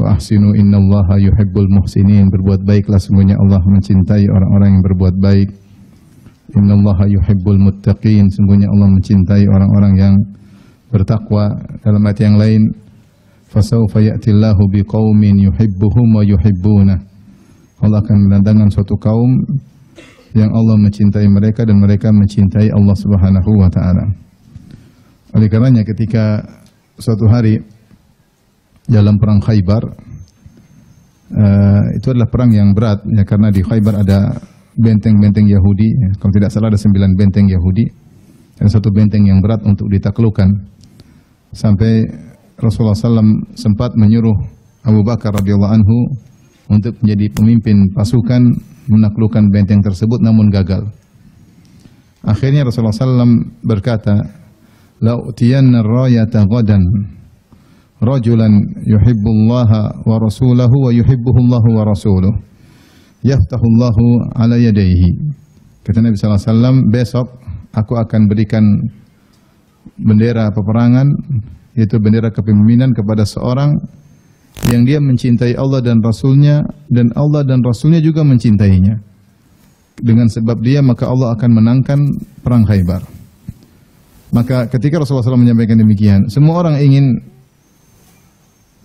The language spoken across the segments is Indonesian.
Wa ahsinu innallaha yuhibbul muhsinin. Berbuat baiklah, sungguhnya Allah mencintai orang-orang yang berbuat baik. Innallaha yuhibbul muttaqin. Sungguhnya Allah mencintai orang-orang yang bertakwa. Dalam ayat yang lain, fasawfa ya'tillahu biqaumin yuhibbuhum wa yuhibbunah. Allah akan mendatangkan suatu kaum yang Allah mencintai mereka dan mereka mencintai Allah Subhanahu wa taala. Oleh karenanya ketika suatu hari dalam perang Khaybar, itu adalah perang yang berat ya, karena di Khaybar ada benteng-benteng Yahudi ya. Kalau tidak salah ada 9 benteng Yahudi dan satu benteng yang berat untuk ditaklukkan. Sampai Rasulullah SAW sempat menyuruh Abu Bakar radhiyallahu anhu untuk menjadi pemimpin pasukan menaklukkan benteng tersebut, namun gagal. Akhirnya Rasulullah SAW berkata, la utiyanna ar-rayata ghadan rajulan yuhibbullaha wa rasulahu wa yuhibbuhullahu wa rasuluhu yaftahullahu ala yadayhi. Kata Nabi SAW, besok aku akan berikan bendera peperangan, yaitu bendera kepemimpinan kepada seorang yang dia mencintai Allah dan Rasulnya, dan Allah dan Rasulnya juga mencintainya. Dengan sebab dia maka Allah akan menangkan perang Khaybar. Maka ketika Rasulullah SAW menyampaikan demikian, semua orang ingin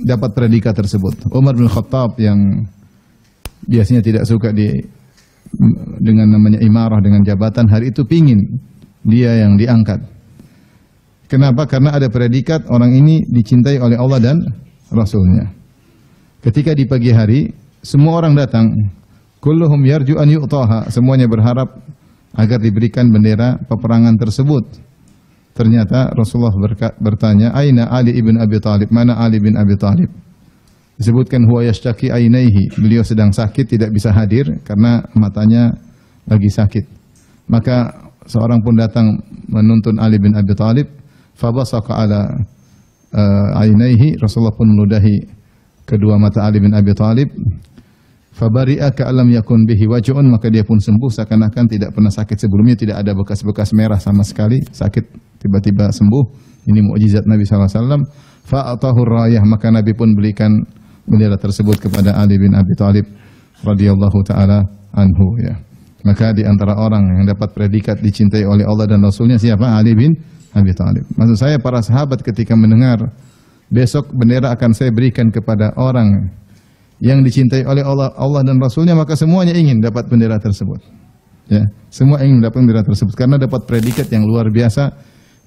dapat predikat tersebut. Umar bin Khattab yang biasanya tidak suka dengan namanya imarah, dengan jabatan, hari itu pingin dia yang diangkat. Kenapa? Karena ada predikat orang ini dicintai oleh Allah dan Rasulnya. Ketika di pagi hari, semua orang datang. Kulluhum yarju an yu'taha. Semuanya berharap agar diberikan bendera peperangan tersebut. Ternyata Rasulullah bertanya, Aina Ali ibn Abi Talib? Mana Ali bin Abi Talib? Disebutkan huwa yashtaki ainaihi. Beliau sedang sakit, tidak bisa hadir karena matanya lagi sakit. Maka seorang pun datang menuntun Ali bin Abi Talib. Fabasaqa ala ainaihi. Rasulullah pun meludahi kedua mata Ali bin Abi Talib. Fabari'a ka'alam yakun bihi waj'un. Maka dia pun sembuh seakan-akan tidak pernah sakit sebelumnya, tidak ada bekas-bekas merah sama sekali, sakit tiba-tiba sembuh. Ini mukjizat Nabi SAW. Fa'atahu rayah. Maka Nabi pun berikan bendera tersebut kepada Ali bin Abi Talib radhiyallahu taala anhu ya. Maka di antara orang yang dapat predikat dicintai oleh Allah dan Rasulnya siapa? Ali bin Abi Talib. Maksud saya para sahabat ketika mendengar besok bendera akan saya berikan kepada orang yang dicintai oleh Allah dan Rasulnya, maka semuanya ingin dapat bendera tersebut. Ya, semua ingin dapat bendera tersebut karena dapat predikat yang luar biasa,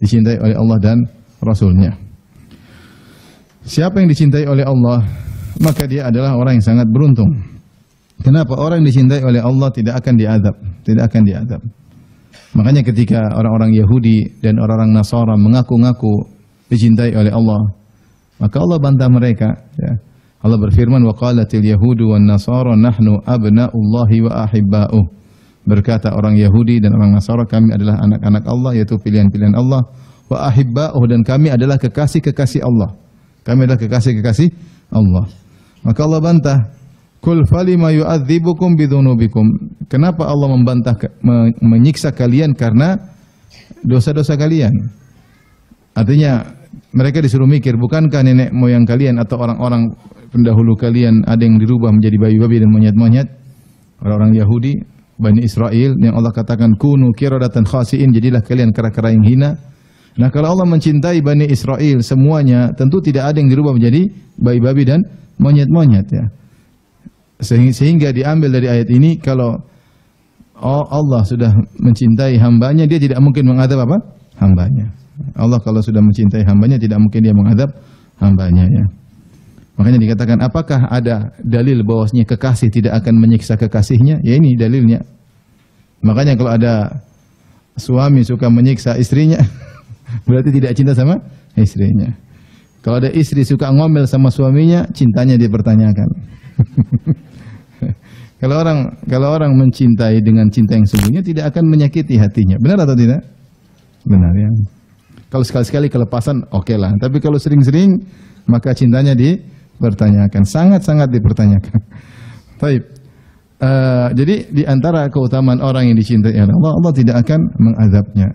dicintai oleh Allah dan Rasulnya. Siapa yang dicintai oleh Allah, maka dia adalah orang yang sangat beruntung. Kenapa? Orang yang dicintai oleh Allah tidak akan diazab, tidak akan diazab. Makanya ketika orang-orang Yahudi dan orang-orang Nasara mengaku-ngaku dicintai oleh Allah, maka Allah bantah mereka. Ya. Allah berfirman, wa qalatil yahudu wan nasara nahnu abna'ullahi wa ahibba'uh. Berkata orang Yahudi dan orang Nasara, kami adalah anak-anak Allah, yaitu pilihan-pilihan Allah. Wa ahibba'uh, dan kami adalah kekasih-kekasih Allah. Kami adalah kekasih-kekasih Allah. Maka Allah bantah, kul falima yu'adzibukum bidzunubikum. Kenapa Allah membantah, menyiksa kalian karena dosa-dosa kalian? Artinya mereka disuruh mikir, bukankah nenek moyang kalian atau orang-orang pendahulu kalian ada yang dirubah menjadi babi-babi dan monyet-monyet? Orang-orang Yahudi, Bani Israel, yang Allah katakan kunu qiradatan khasiin, jadilah kalian kera-kera yang hina. Nah, kalau Allah mencintai Bani Israel semuanya, tentu tidak ada yang dirubah menjadi babi-babi dan monyet-monyet ya. Sehingga diambil dari ayat ini, kalau Allah sudah mencintai hambanya, dia tidak mungkin mengadab apa? Hambanya. Allah kalau sudah mencintai hambanya, tidak mungkin dia mengadab hambanya ya. Makanya dikatakan, apakah ada dalil bahwasanya kekasih tidak akan menyiksa kekasihnya? Ya ini dalilnya. Makanya kalau ada suami suka menyiksa istrinya, berarti tidak cinta sama istrinya. Kalau ada istri suka ngomel sama suaminya, cintanya dipertanyakan. Kalau orang mencintai dengan cinta yang sungguhnya, tidak akan menyakiti hatinya. Benar atau tidak? Benar ya. Kalau sekali-sekali kelepasan, oke lah. Tapi kalau sering-sering, maka cintanya dipertanyakan. Sangat-sangat dipertanyakan. Baik. Jadi di antara keutamaan orang yang dicintai oleh Allah, Allah tidak akan mengazabnya.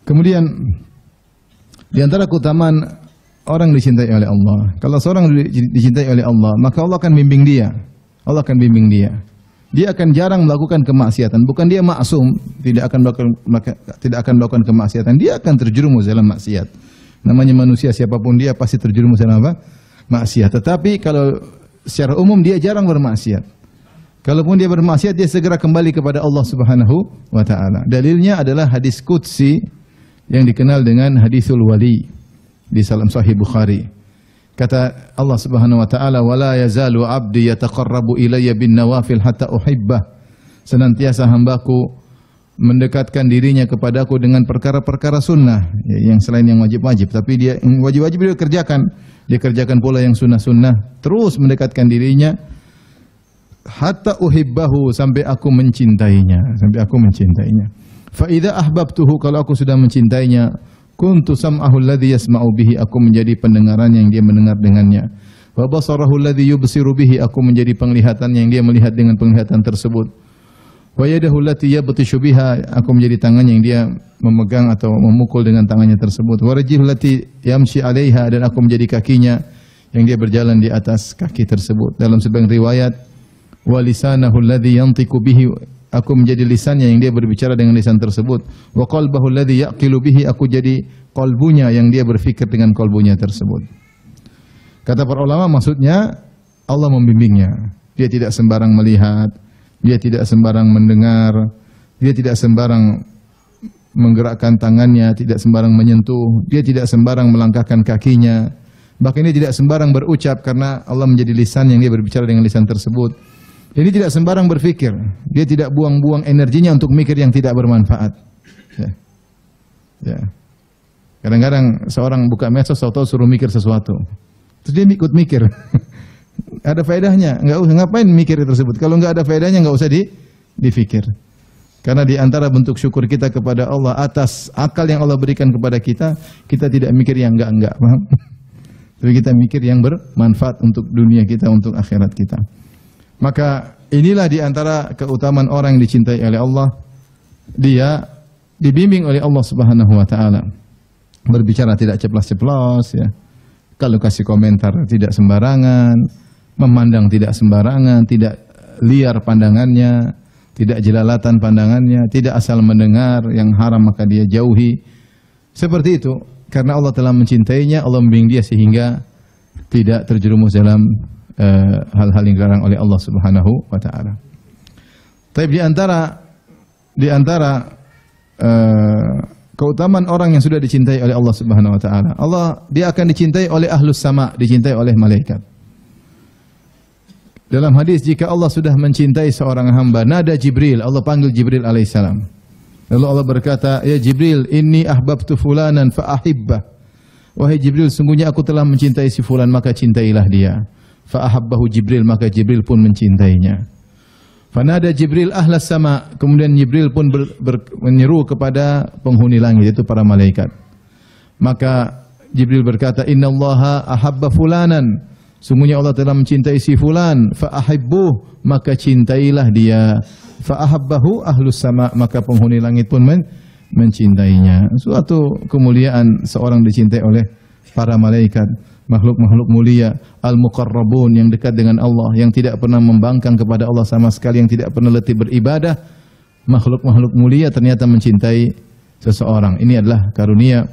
Kemudian di antara keutamaan orang dicintai oleh Allah. Kalau seorang dicintai oleh Allah, maka Allah akan bimbing dia. Allah akan bimbing dia. Dia akan jarang melakukan kemaksiatan. Bukan dia maksum, tidak akan melakukan kemaksiatan. Dia akan terjerumus dalam maksiat. Namanya manusia, siapapun dia pasti terjerumus dalam apa? Maksiat. Tetapi kalau secara umum dia jarang bermaksiat. Kalaupun dia bermaksiat, dia segera kembali kepada Allah Subhanahu wa taala. Dalilnya adalah hadis qudsi yang dikenal dengan hadisul wali di dalam Sahih Bukhari. Kata Allah Subhanahu wa taala, "Wala yazalu 'abdi yataqarrabu ilayya bin nawafil hatta uhibbah." Senantiasa hambaku mendekatkan dirinya kepadaku dengan perkara-perkara sunnah, yang selain yang wajib-wajib, tapi dia yang wajib-wajib dia kerjakan. Dia kerjakan pula yang sunnah-sunnah, terus mendekatkan dirinya hatta uhibbahu, sampai aku mencintainya, Fa idza ahbabtuhu, kalau aku sudah mencintainya, kuntu sam'ahu alladhi yasma'u bihi, aku menjadi pendengarannya yang dia mendengar dengannya. Wa basarahu alladhi yubsiru bihi, aku menjadi penglihatannya yang dia melihat dengan penglihatan tersebut. Wa yadahu allati yabtishu biha, aku menjadi tangannya yang dia memegang atau memukul dengan tangannya tersebut. Wa rajlihi allati yamshi 'alaiha, dan aku menjadi kakinya yang dia berjalan di atas kaki tersebut. Dalam sebagian riwayat, wa lisanahu alladhi yantiqu bihi, aku menjadi lisannya yang dia berbicara dengan lisan tersebut. Wa qalbahu alladhi yaqilu bihi, aku jadi qalbunya yang dia berfikir dengan qalbunya tersebut. Kata para ulama, maksudnya Allah membimbingnya. Dia tidak sembarang melihat, dia tidak sembarang mendengar, dia tidak sembarang menggerakkan tangannya, tidak sembarang menyentuh, dia tidak sembarang melangkahkan kakinya. Bahkan dia tidak sembarang berucap, karena Allah menjadi lisan yang dia berbicara dengan lisan tersebut. Jadi tidak sembarang berfikir. Dia tidak buang-buang energinya untuk mikir yang tidak bermanfaat. Ya. Kadang-kadang seorang buka medsos, tahu suruh mikir sesuatu, terus dia ikut mikir. Ada faedahnya? Enggak usah, ngapain mikir tersebut? Kalau enggak ada faedahnya, enggak usah difikir. Karena di antara bentuk syukur kita kepada Allah atas akal yang Allah berikan kepada kita, kita tidak mikir yang enggak, paham? Tapi kita mikir yang bermanfaat untuk dunia kita, untuk akhirat kita. Maka inilah di antara keutamaan orang yang dicintai oleh Allah. Dia dibimbing oleh Allah Subhanahu wa taala. Berbicara tidak ceplas-ceplos, ya. Kalau kasih komentar tidak sembarangan, memandang tidak sembarangan, tidak liar pandangannya, tidak jelalatan pandangannya, tidak asal mendengar yang haram maka dia jauhi. Seperti itu, karena Allah telah mencintainya, Allah membimbing dia sehingga tidak terjerumus dalam hal-hal yang dilarang oleh Allah Subhanahu wa taala. Tapi di antara keutamaan orang yang sudah dicintai oleh Allah Subhanahu wa taala, dia akan dicintai oleh ahlus sama, dicintai oleh malaikat. Dalam hadis, jika Allah sudah mencintai seorang hamba, nada Jibril, Allah panggil Jibril alaihissalam. Lalu Allah berkata, "Ya Jibril, inni ahbabtu fulanan fa ahibbah." Wahai Jibril, sungguhnya aku telah mencintai si fulan, maka cintailah dia. Fa ahabbahu Jibril, maka Jibril pun mencintainya. Fanada Jibril ahlas sama, kemudian Jibril pun menyeru kepada penghuni langit, itu para malaikat. Maka Jibril berkata, "Innallaha ahabba fulanan." Sungguhnya Allah telah mencintai si fulan, fa ahibbuh, maka cintailah dia. Fa ahabbahu ahlus sama, maka penghuni langit pun mencintainya. Suatu kemuliaan seorang dicintai oleh para malaikat, makhluk-makhluk mulia, al-muqarrabun, yang dekat dengan Allah, yang tidak pernah membangkang kepada Allah sama sekali, yang tidak pernah letih beribadah. Makhluk-makhluk mulia ternyata mencintai seseorang. Ini adalah karunia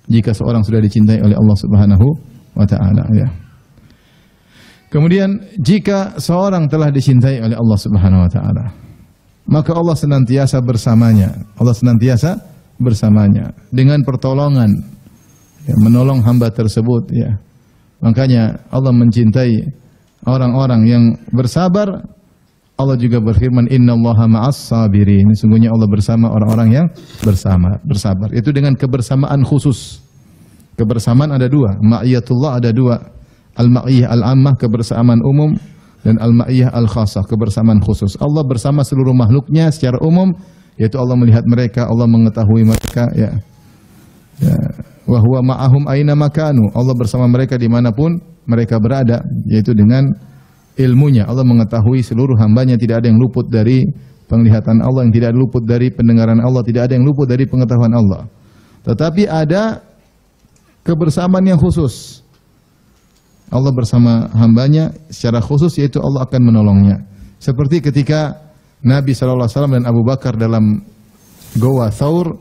jika seorang sudah dicintai oleh Allah Subhanahu wa taala, ya. Kemudian jika seorang telah dicintai oleh Allah Subhanahu wa taala, maka Allah senantiasa bersamanya. Allah senantiasa bersamanya dengan pertolongan, ya, menolong hamba tersebut, ya. Makanya Allah mencintai orang-orang yang bersabar. Allah juga berfirman, "Innallaha ma'as sabirin." Sesungguhnya Allah bersama orang-orang yang bersabar. Itu dengan kebersamaan khusus. Kebersamaan ada dua, ma'iyatullah ada dua. Al-ma'iyah al-ammah, kebersamaan umum, dan al-ma'iyah al-khasah, kebersamaan khusus. Allah bersama seluruh makhluknya secara umum, yaitu Allah melihat mereka, Allah mengetahui mereka, ya. Wa huwa ma'ahum aina makanu. Allah bersama mereka dimanapun mereka berada, yaitu dengan ilmunya. Allah mengetahui seluruh hambanya, tidak ada yang luput dari penglihatan Allah, yang tidak ada luput dari pendengaran Allah, tidak ada yang luput dari pengetahuan Allah. Tetapi ada kebersamaan yang khusus. Allah bersama hambanya secara khusus, yaitu Allah akan menolongnya. Seperti ketika Nabi SAW dan Abu Bakar dalam Goa Thawr,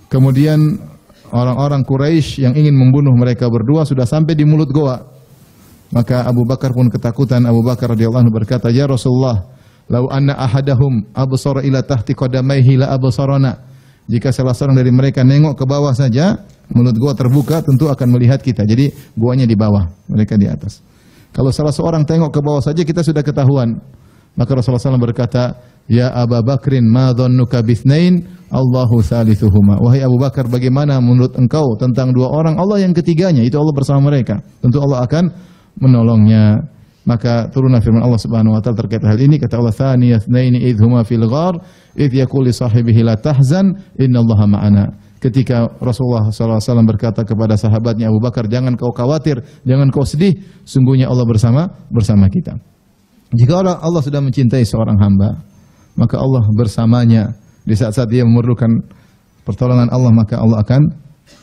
kemudian orang-orang Quraisy yang ingin membunuh mereka berdua sudah sampai di mulut goa. Maka Abu Bakar pun ketakutan. Abu Bakar radhiyallahu anhu berkata, "Ya Rasulullah, lau anna ahadahum absara ila tahti qadamaihi la absarana." Jika salah seorang dari mereka nengok ke bawah saja, mulut gua terbuka, tentu akan melihat kita. Jadi guanya di bawah, mereka di atas. Kalau salah seorang tengok ke bawah saja, kita sudah ketahuan. Maka Rasulullah SAW berkata, "Ya Abu Bakrin, ma dhannuka bithnain, Allahu thalithuhuma." Wahai Abu Bakar, bagaimana menurut engkau tentang dua orang, Allah yang ketiganya, itu Allah bersama mereka. Tentu Allah akan menolongnya. Maka turunlah firman Allah Subhanahu wa taala terkait hal ini, kata Allah, "Tsaniyatnaini idh huma fil ghar, idh yaqulu li sahibihi la tahzan, innallaha ma'ana." Ketika Rasulullah SAW berkata kepada sahabatnya Abu Bakar, "Jangan kau khawatir, jangan kau sedih, sungguhnya Allah bersama kita." Jika Allah sudah mencintai seorang hamba, maka Allah bersamanya. Di saat-saat dia memerlukan pertolongan Allah, maka Allah akan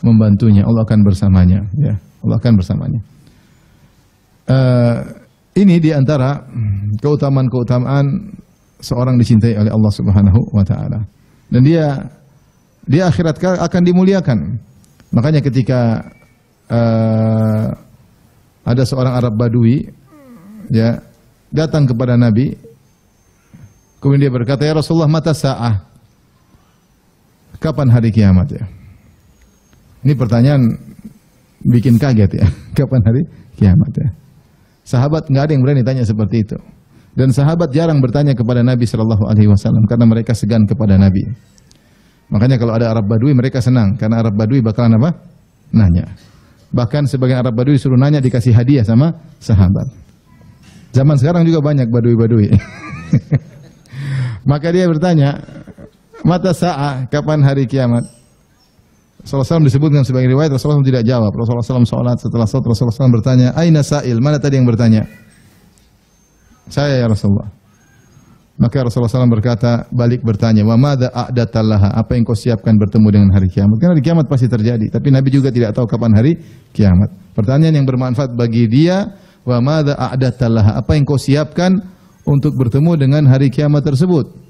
membantunya, Allah akan bersamanya, ya. Allah akan bersamanya. Ini diantara keutamaan-keutamaan seorang dicintai oleh Allah Subhanahu wa taala. Dan dia di akhirat akan dimuliakan. Makanya ketika ada seorang Arab Badui, ya, datang kepada Nabi, kemudian dia berkata, "Ya Rasulullah, mata sa'ah?" Kapan hari kiamat, ya? Ini pertanyaan bikin kaget, ya. Kapan hari kiamat, ya? Sahabat nggak ada yang berani tanya seperti itu. Dan sahabat jarang bertanya kepada Nabi sallallahu alaihi wasallam karena mereka segan kepada Nabi. Makanya kalau ada Arab Badui mereka senang karena Arab Badui bakalan apa? Nanya. Bahkan sebagian Arab Badui suruh nanya dikasih hadiah sama sahabat. Zaman sekarang juga banyak Badui-Badui. Maka dia bertanya, "Mata sa'ah, kapan hari kiamat?" Rasulullah SAW disebutkan sebagai riwayat, Rasulullah SAW tidak jawab. Rasulullah SAW sholat, setelah sholat Rasulullah SAW bertanya, "Aina sa'il?" Mana tadi yang bertanya? "Saya ya Rasulullah." Maka Rasulullah SAW berkata, balik bertanya, "Wa madza a'datallaha?" Apa yang kau siapkan bertemu dengan hari kiamat? Karena hari kiamat pasti terjadi, tapi Nabi juga tidak tahu kapan hari kiamat. Pertanyaan yang bermanfaat bagi dia, "Wa madza a'datallaha?" Apa yang kau siapkan untuk bertemu dengan hari kiamat tersebut?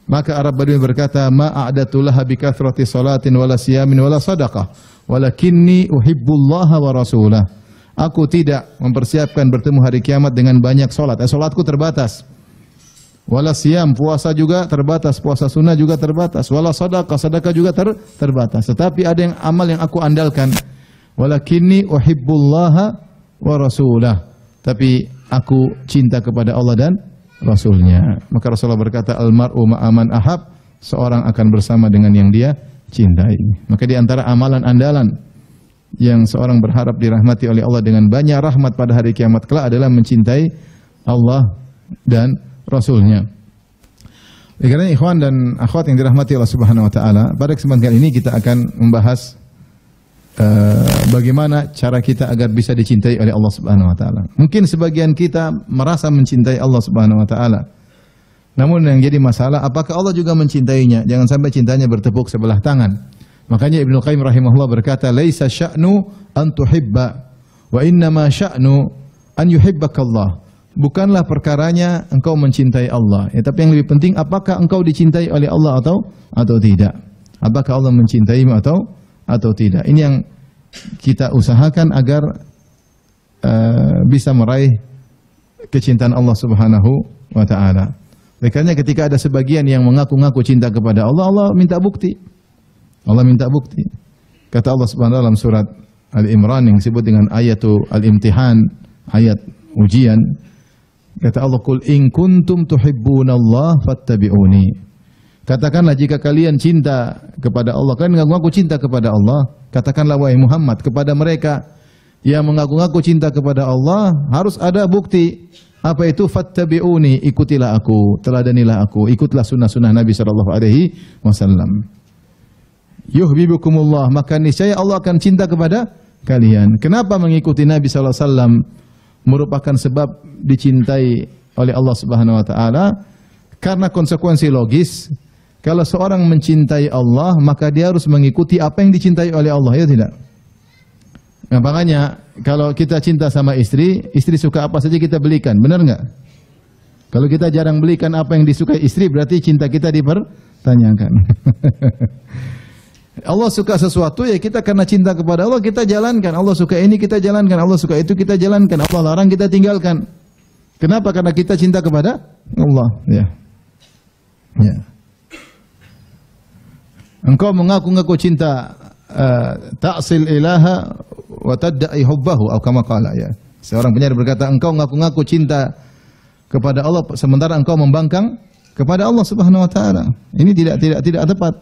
Maka Arab Badui berkata, "Ma a'datu laha bi kathrati salatin wala siyamin wala sadaqah, walakinni uhibbullaha wa rasulah." Aku tidak mempersiapkan bertemu hari kiamat dengan banyak salat. Salatku terbatas. Wala siyam, puasa juga terbatas, puasa sunnah juga terbatas. Wala sadaqah, sedekah juga terbatas. Tetapi ada yang amal yang aku andalkan. Walakinni uhibbullaha wa rasulah. Tapi aku cinta kepada Allah dan Rasulnya. Maka Rasulullah berkata, "Al-mar'u ma'aman ahab." Seorang akan bersama dengan yang dia cintai. Maka di antara amalan andalan yang seorang berharap dirahmati oleh Allah dengan banyak rahmat pada hari kiamat kelak adalah mencintai Allah dan Rasulnya. Karena ikhwan dan akhwat yang dirahmati Allah Subhanahu wa taala, pada kesempatan kali ini kita akan membahas bagaimana cara kita agar bisa dicintai oleh Allah Subhanahu wa taala. Mungkin sebagian kita merasa mencintai Allah Subhanahu wa taala. Namun yang jadi masalah, apakah Allah juga mencintainya? Jangan sampai cintanya bertepuk sebelah tangan. Makanya Ibnu Qayyim rahimahullah berkata, "Laisa sya'nu an tuhibba, wa innama sya'nu an yuhibbakallah." Bukanlah perkaranya engkau mencintai Allah, ya, tapi yang lebih penting apakah engkau dicintai oleh Allah atau tidak. Apakah Allah mencintaimu atau tidak. Ini yang kita usahakan agar bisa meraih kecintaan Allah Subhanahu wa taala. Makanya ketika ada sebagian yang mengaku-ngaku cinta kepada Allah, Allah minta bukti. Allah minta bukti. Kata Allah Subhanahu wa taala dalam surat Al-Imran yang disebut dengan ayatul al-imtihan, ayat ujian. Kata Allah, "Qul in kuntum tuhibbunallaha fattabi'uni." Katakanlah jika kalian cinta kepada Allah, kalian mengaku-ngaku cinta kepada Allah, katakanlah wahai Muhammad kepada mereka yang mengaku-ngaku cinta kepada Allah, harus ada bukti. Apa itu? Fattabi'uni, ikutilah aku, teladanilah aku, ikutlah sunnah-sunnah Nabi sallallahu alaihi wasallam. Yuhibbukumullah, maka niscaya Allah akan cinta kepada kalian. Kenapa mengikuti Nabi sallallahu alaihi wasallam merupakan sebab dicintai oleh Allah Subhanahu wa taala? Karena konsekuensi logis, kalau seorang mencintai Allah, maka dia harus mengikuti apa yang dicintai oleh Allah, ya tidak? Nah, makanya kalau kita cinta sama istri, istri suka apa saja kita belikan, benar nggak? Kalau kita jarang belikan apa yang disukai istri, berarti cinta kita dipertanyakan. Allah suka sesuatu, ya kita karena cinta kepada Allah kita jalankan. Allah suka ini kita jalankan, Allah suka itu kita jalankan, Allah larang kita tinggalkan. Kenapa? Karena kita cinta kepada Allah. Ya. Ya. Engkau mengaku-ngaku cinta ta'sil ilaha wa tadda'i hubbahu atau kama qala, ya. Seorang penyair berkata, engkau ngaku-ngaku cinta kepada Allah sementara engkau membangkang kepada Allah Subhanahu wa taala. Ini tidak tepat.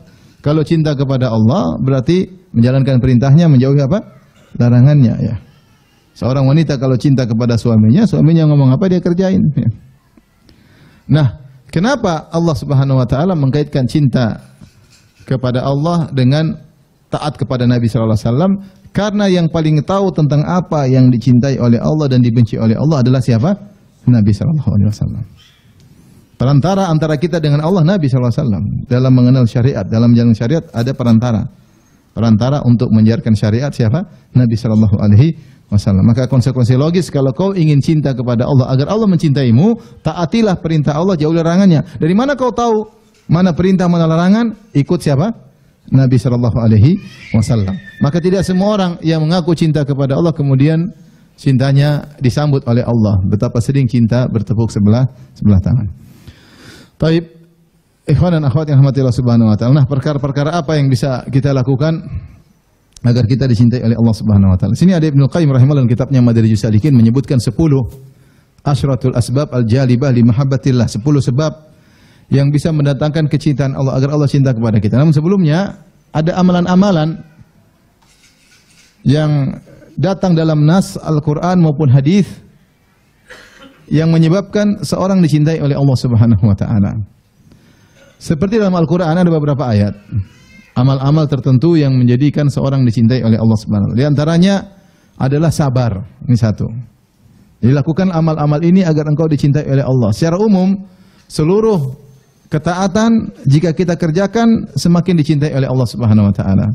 Kalau cinta kepada Allah berarti menjalankan perintahnya, menjauhi apa? Larangannya, ya. Seorang wanita kalau cinta kepada suaminya, suaminya ngomong apa dia kerjain. Ya. Nah, kenapa Allah Subhanahu wa taala mengkaitkan cinta kepada Allah dengan taat kepada Nabi sallallahu alaihi wasallam? Karena yang paling tahu tentang apa yang dicintai oleh Allah dan dibenci oleh Allah adalah siapa? Nabi sallallahu alaihi wasallam. Perantara antara kita dengan Allah Nabi sallallahu alaihi wasallam. Dalam mengenal syariat, dalam jalan syariat ada perantara. Perantara untuk menjalankan syariat siapa? Nabi sallallahu alaihi wasallam. Maka konsekuensi logis kalau kau ingin cinta kepada Allah agar Allah mencintaimu, taatilah perintah Allah, jauhi larangannya. Dari mana kau tahu mana perintah, mana larangan? Ikut siapa? Nabi sallallahu alaihi wasallam. Maka tidak semua orang yang mengaku cinta kepada Allah kemudian cintanya disambut oleh Allah. Betapa sering cinta bertepuk sebelah tangan. Taib, ikhwan dan akhwat yang rahmati Allah Subhanahu wa taala. Nah, perkara-perkara apa yang bisa kita lakukan agar kita dicintai oleh Allah Subhanahu wa taala? Sini ada Ibnu Qayyim rahimahullah dalam kitabnya Madarijus Salikin menyebutkan 10 asyratul asbab al-jalibah li mahabbatillah, 10 sebab yang bisa mendatangkan kecintaan Allah agar Allah cinta kepada kita. Namun sebelumnya ada amalan-amalan yang datang dalam nas Al-Quran maupun hadis yang menyebabkan seorang dicintai oleh Allah Subhanahu wa taala. Seperti dalam Al-Quran ada beberapa ayat, amal-amal tertentu yang menjadikan seorang dicintai oleh Allah Subhanahu wa taala. Di antaranya adalah sabar. Ini satu. Dilakukan amal-amal ini agar engkau dicintai oleh Allah. Secara umum, seluruh ketaatan jika kita kerjakan semakin dicintai oleh Allah Subhanahu wa taala.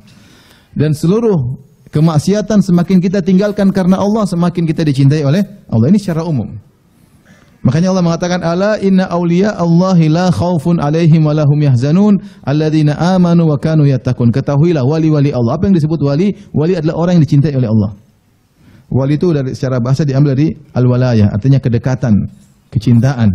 Dan seluruh kemaksiatan semakin kita tinggalkan karena Allah, semakin kita dicintai oleh Allah. Ini secara umum. Makanya Allah mengatakan, ala inna awliya Allahi la khaufun alaihim wa lahum yahzanun alladzina amanu wa kanu yattaqun. Ketahuilah wali-wali Allah. Apa yang disebut wali? Wali adalah orang yang dicintai oleh Allah. Wali itu dari secara bahasa diambil dari al-walayah, artinya kedekatan, kecintaan.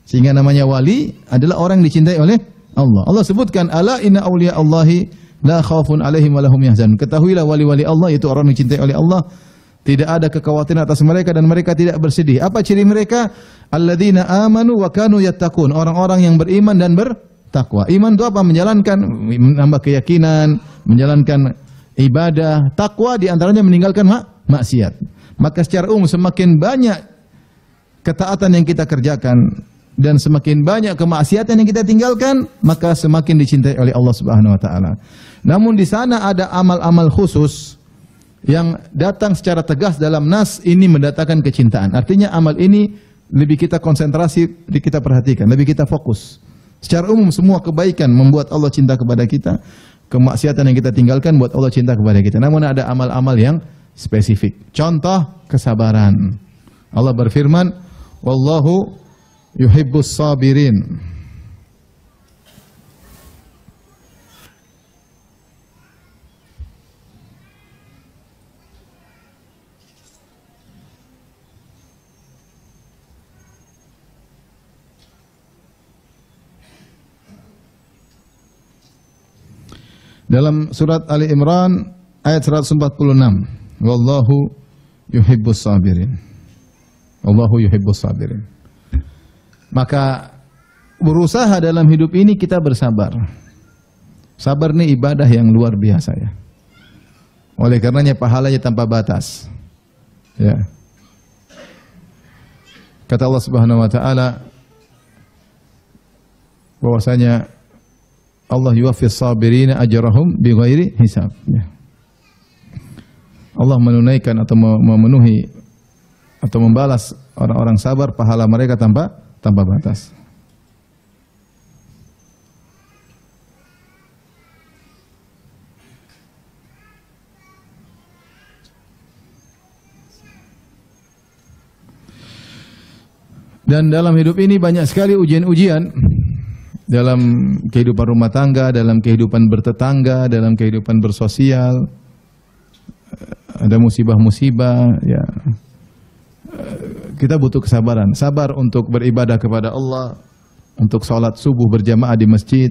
Sehingga namanya wali adalah orang yang dicintai oleh Allah. Allah sebutkan, ala inna awliya Allahi la khaufun alaihim wa lahum yahzanun. Ketahuilah wali-wali Allah itu orang yang dicintai oleh Allah. Tidak ada kekhawatiran atas mereka dan mereka tidak bersedih. Apa ciri mereka? Alladzina amanu wa kanu yattaqun. Orang-orang yang beriman dan bertakwa. Iman itu apa? Menjalankan, menambah keyakinan, menjalankan ibadah. Takwa diantaranya meninggalkan maksiat. Maka secara umum semakin banyak ketaatan yang kita kerjakan dan semakin banyak kemaksiatan yang kita tinggalkan, maka semakin dicintai oleh Allah Subhanahu wa taala. Namun di sana ada amal-amal khusus yang datang secara tegas dalam nas, ini mendatangkan kecintaan. Artinya amal ini lebih kita konsentrasi, lebih kita perhatikan, lebih kita fokus. Secara umum semua kebaikan membuat Allah cinta kepada kita. Kemaksiatan yang kita tinggalkan buat Allah cinta kepada kita. Namun ada amal-amal yang spesifik. Contoh kesabaran. Allah berfirman, wallahu yuhibbus sabirin. Dalam surat Ali Imran ayat 146, wallahu yuhibbus sabirin. Wallahu yuhibbus sabirin. Maka berusaha dalam hidup ini kita bersabar. Sabar ini ibadah yang luar biasa, ya. Oleh karenanya pahalanya tanpa batas. Ya. Kata Allah Subhanahu wa taala bahwasanya Allah yuwaffis sabirina ajrahum bighairi hisab. Ya. Allah menunaikan atau memenuhi atau membalas orang-orang sabar pahala mereka tanpa batas. Dan dalam hidup ini banyak sekali ujian-ujian. Dalam kehidupan rumah tangga, dalam kehidupan bertetangga, dalam kehidupan bersosial. Ada musibah-musibah, ya. Kita butuh kesabaran. Sabar untuk beribadah kepada Allah, untuk sholat subuh berjamaah di masjid,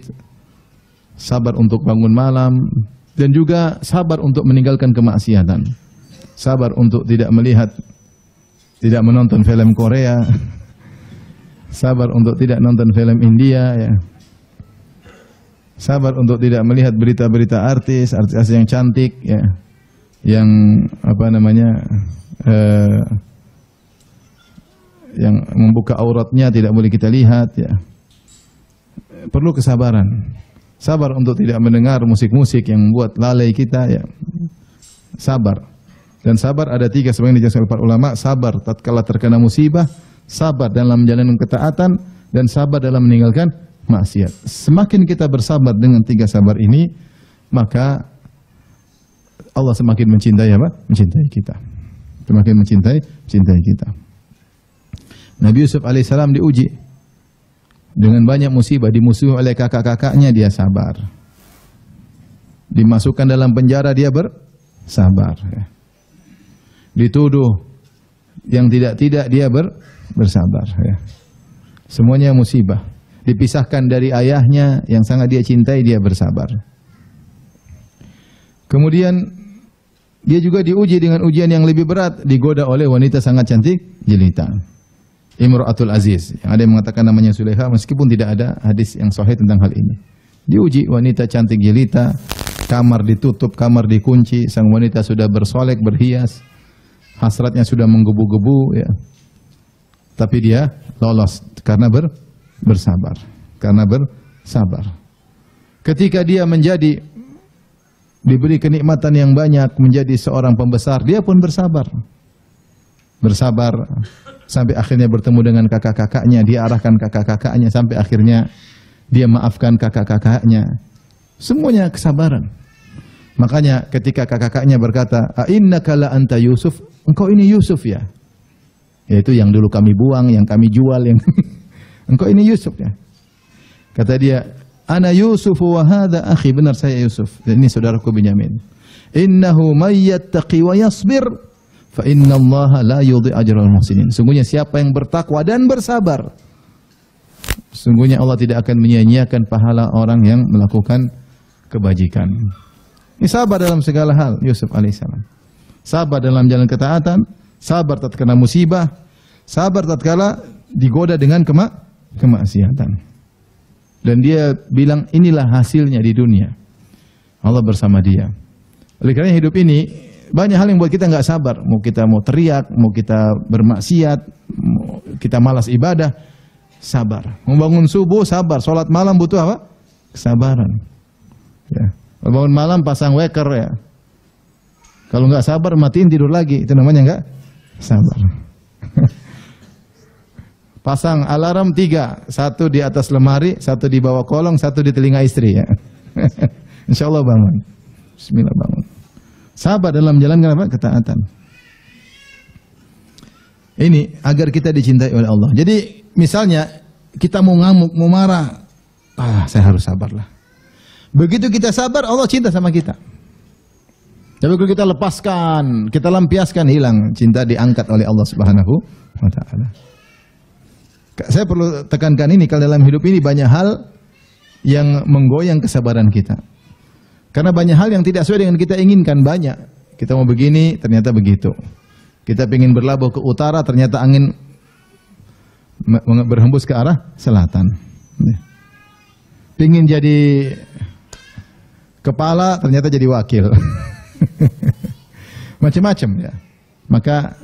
sabar untuk bangun malam, dan juga sabar untuk meninggalkan kemaksiatan. Sabar untuk tidak menonton film Korea, sabar untuk tidak nonton film India, ya. Sabar untuk tidak melihat berita-berita artis yang cantik, ya, yang yang membuka auratnya tidak boleh kita lihat, ya. Perlu kesabaran. Sabar untuk tidak mendengar musik-musik yang membuat lalai kita, ya. Sabar. Dan sabar ada 3 sebenarnya dijelaskan oleh para ulama. Sabar tatkala terkena musibah, sabar dalam menjalankan ketaatan, dan sabar dalam meninggalkan maksiat. Semakin kita bersabar dengan 3 sabar ini, maka Allah semakin mencintai apa? Mencintai kita. Semakin mencintai kita. Nabi Yusuf alaihissalam diuji dengan banyak musibah, dimusuhi oleh kakak-kakaknya, dia sabar. Dimasukkan dalam penjara, dia bersabar. Dituduh yang tidak-tidak, dia bersabar. Semuanya musibah. Dipisahkan dari ayahnya yang sangat dia cintai, dia bersabar. Kemudian dia juga diuji dengan ujian yang lebih berat, digoda oleh wanita sangat cantik jelita, Imra'atul Aziz. Yang ada yang mengatakan namanya Sulaiha, meskipun tidak ada hadis yang sahih tentang hal ini. Diuji wanita cantik jelita, kamar ditutup, kamar dikunci, sang wanita sudah bersolek, berhias, hasratnya sudah menggebu-gebu, ya. Tapi dia lolos karena bersabar. Karena bersabar. Ketika dia diberi kenikmatan yang banyak, menjadi seorang pembesar, dia pun bersabar. Bersabar sampai akhirnya bertemu dengan kakak-kakaknya, dia arahkan kakak-kakaknya, sampai akhirnya dia maafkan kakak-kakaknya. Semuanya kesabaran. Makanya ketika kakak-kakaknya berkata, "Ainnaka la anta Yusuf?" Engkau ini Yusuf, ya? Yaitu yang dulu kami buang, yang kami jual, yang engkau ini Yusuf, ya? Kata dia, "Ana Yusuf wa hadha akhi." Benar, saya Yusuf, dan ini saudaraku Binyamin. "Innahu may yattaqi wa yasbir fa innallaha la yudhi'u ajral muhsinin." Sungguhnya siapa yang bertakwa dan bersabar, sungguhnya Allah tidak akan menyia-nyiakan pahala orang yang melakukan kebajikan. Ini sabar dalam segala hal Yusuf alaihissalam. Sabar dalam jalan ketaatan, sabar tatkala musibah, sabar tatkala digoda dengan kemaksiatan. Dan dia bilang, inilah hasilnya di dunia. Allah bersama dia. Oleh karena hidup ini banyak hal yang buat kita nggak sabar. Mau kita teriak, mau kita bermaksiat, mau kita malas ibadah, sabar. Mau bangun subuh, sabar. Sholat malam butuh apa? Kesabaran. Ya. Bangun malam pasang weker, ya. Kalau nggak sabar, matiin tidur lagi. Itu namanya nggak sabar. Pasang alarm 3, 1 di atas lemari, 1 di bawah kolong, 1 di telinga istri, ya. Insya Allah bangun. Bismillah, bangun. Sabar dalam menjalankan apa? Ketaatan. Ini agar kita dicintai oleh Allah. Jadi misalnya kita mau ngamuk, mau marah, saya harus sabarlah. Begitu kita sabar, Allah cinta sama kita. Tapi kalau kita lepaskan, kita lampiaskan, hilang. Cinta diangkat oleh Allah Subhanahu wa Ta'ala. Saya perlu tekankan ini, kalau dalam hidup ini banyak hal yang menggoyang kesabaran kita. Karena banyak hal yang tidak sesuai dengan kita inginkan, banyak. Kita mau begini, ternyata begitu. Kita ingin berlabuh ke utara, ternyata angin berhembus ke arah selatan. Pingin jadi kepala, ternyata jadi wakil. Macam-macam, ya. Maka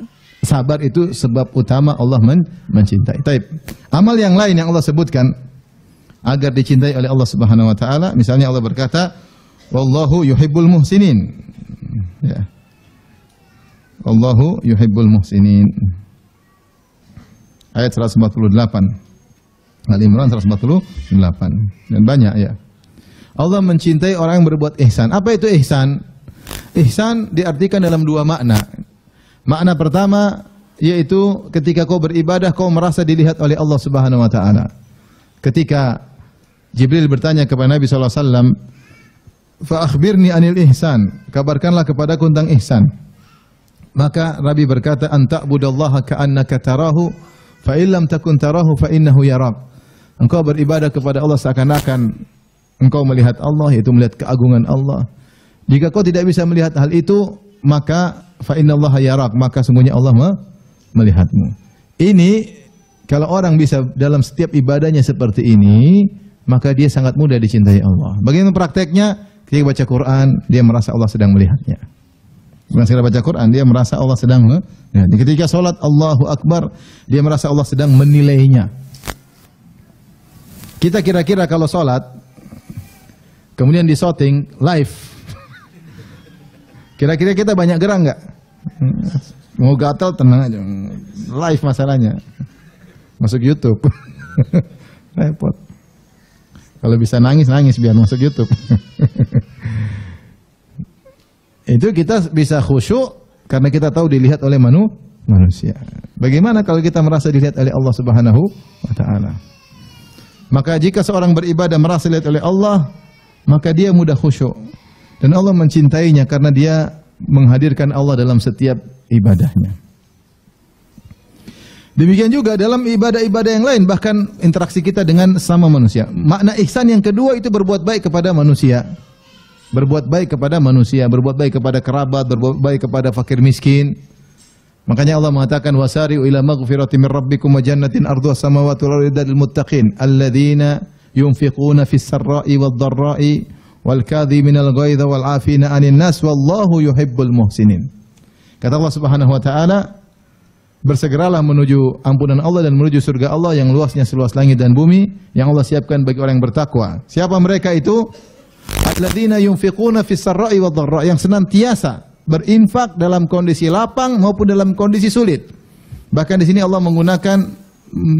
sabar itu sebab utama Allah mencintai. Taib. Amal yang lain yang Allah sebutkan agar dicintai oleh Allah Subhanahu wa taala, misalnya Allah berkata, "Wallahu yuhibbul muhsinin." Ya. Wallahu yuhibbul muhsinin. Ayat 148. Al-Imran 148. Dan banyak, ya. Allah mencintai orang yang berbuat ihsan. Apa itu ihsan? Ihsan diartikan dalam 2 makna. Makna pertama, yaitu ketika kau beribadah kau merasa dilihat oleh Allah Subhanahu wa taala. Ketika Jibril bertanya kepada Nabi sallallahu alaihi wasallam, "Fa akhbirni anil ihsan." Kabarkanlah kepadaku tentang ihsan. Maka Nabi berkata, "An ta'budallaha ka'annaka tarahu, fa in lam takun tarahu fa innahu yarak." Engkau beribadah kepada Allah seakan-akan engkau melihat Allah, yaitu melihat keagungan Allah. Jika kau tidak bisa melihat hal itu, maka fa innallaha yarak, maka sungguhnya Allah melihatmu. Ini kalau orang bisa dalam setiap ibadahnya seperti ini, maka dia sangat mudah dicintai Allah. Bagaimana prakteknya? Ketika baca Quran, dia merasa Allah sedang melihatnya. Ketika baca Quran, dia merasa Allah sedang melihatnya. Ketika sholat, Allahu Akbar, dia merasa Allah sedang menilainya. Kita kira-kira kalau sholat, kemudian di shooting live, kira-kira kita banyak gerak nggak? Mau gatal tenang aja, live masalahnya, masuk YouTube, repot. Kalau bisa nangis biar masuk YouTube. Itu kita bisa khusyuk karena kita tahu dilihat oleh manusia. Bagaimana kalau kita merasa dilihat oleh Allah Subhanahu wa taala? Maka jika seorang beribadah merasa dilihat oleh Allah, maka dia mudah khusyuk. Dan Allah mencintainya karena dia menghadirkan Allah dalam setiap ibadahnya. Demikian juga dalam ibadah-ibadah yang lain, bahkan interaksi kita dengan sama manusia. Makna ihsan yang kedua itu berbuat baik kepada manusia. Berbuat baik kepada manusia, berbuat baik kepada kerabat, berbuat baik kepada fakir miskin. Makanya Allah mengatakan wasari'u ila maghfiratin min rabbikum wa jannatin arduha samawati wal ardu lil muttaqin alladzina yunfiquna fis sarra'i wad dharra'i wal kadhiminal ghaidha wal 'afina 'anil nas wallahu yuhibbul muhsinin. Kata Allah Subhanahu wa taala, bersegeralah menuju ampunan Allah dan menuju surga Allah yang luasnya seluas langit dan bumi, yang Allah siapkan bagi orang yang bertakwa. Siapa mereka itu? Alladzina yunfiquna fis sarra'i wad dharra, yang senantiasa berinfak dalam kondisi lapang maupun dalam kondisi sulit. Bahkan di sini Allah menggunakan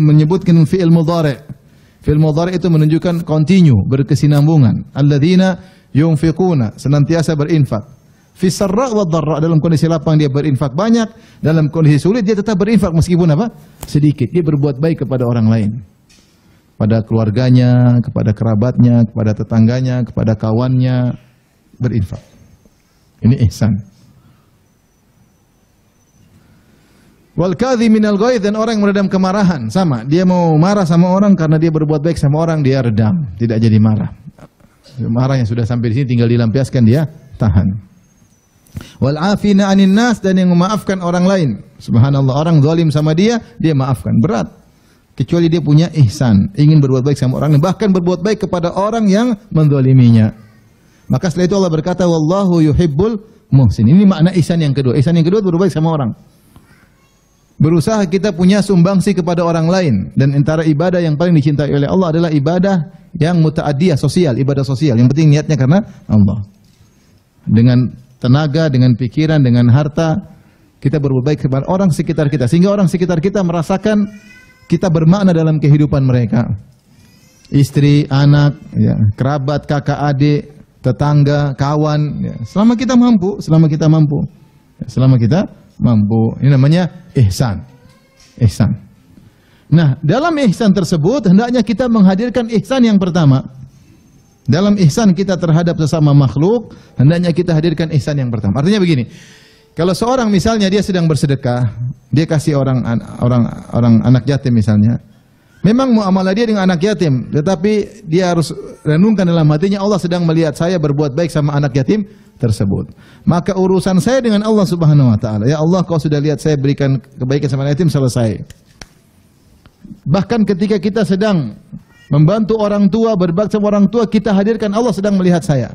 menyebutkan fi'il mudhari'. Fi'il mudhari' itu menunjukkan continue, berkesinambungan. Alladzina yunfiquna, senantiasa berinfak. Fis sarra' wad dharra, dalam kondisi lapang dia berinfak banyak, dalam kondisi sulit dia tetap berinfak meskipun apa? Sedikit. Dia berbuat baik kepada orang lain. Pada keluarganya, kepada kerabatnya, kepada tetangganya, kepada kawannya, berinfak. Ini ihsan. Wal kadhiminal ghaidh, dan orang yang meredam kemarahan, sama. Dia mau marah sama orang karena dia berbuat baik sama orang, dia redam, tidak jadi marah. Marah yang sudah sampai di sini tinggal dilampiaskan, dia tahan. Wal afina 'anil nas, dan yang memaafkan orang lain. Subhanallah, orang zalim sama dia maafkan. Berat. Kecuali dia punya ihsan, ingin berbuat baik sama orang, bahkan berbuat baik kepada orang yang menzaliminya. Maka setelah itu Allah berkata, wallahu yuhibbul muhsin. Ini makna ihsan yang kedua. Ihsan yang kedua berbuat baik sama orang. Berusaha kita punya sumbangsi kepada orang lain. Dan antara ibadah yang paling dicintai oleh Allah adalah ibadah yang muta'adiyah, sosial, ibadah sosial. Yang penting niatnya karena Allah. Dengan tenaga, dengan pikiran, dengan harta, kita berbuat baik kepada orang sekitar kita. Sehingga orang sekitar kita merasakan kita bermakna dalam kehidupan mereka. Istri, anak, ya, kerabat, kakak, adik, tetangga, kawan. Ya. Selama kita mampu. Ya, selama kita mampu. Ini namanya ihsan. Ihsan. Nah, dalam ihsan tersebut hendaknya kita menghadirkan ihsan yang pertama. Dalam ihsan kita terhadap sesama makhluk, hendaknya kita hadirkan ihsan yang pertama. Artinya begini. Kalau seorang misalnya dia sedang bersedekah, dia kasih orang anak yatim misalnya. Memang muamalah dia dengan anak yatim, tetapi dia harus renungkan dalam hatinya, Allah sedang melihat saya berbuat baik sama anak yatim tersebut. Maka urusan saya dengan Allah Subhanahu wa taala, ya Allah, kau sudah lihat saya berikan kebaikan sama anak yatim, selesai. Bahkan ketika kita sedang membantu orang tua, berbakti sama orang tua, kita hadirkan Allah sedang melihat saya.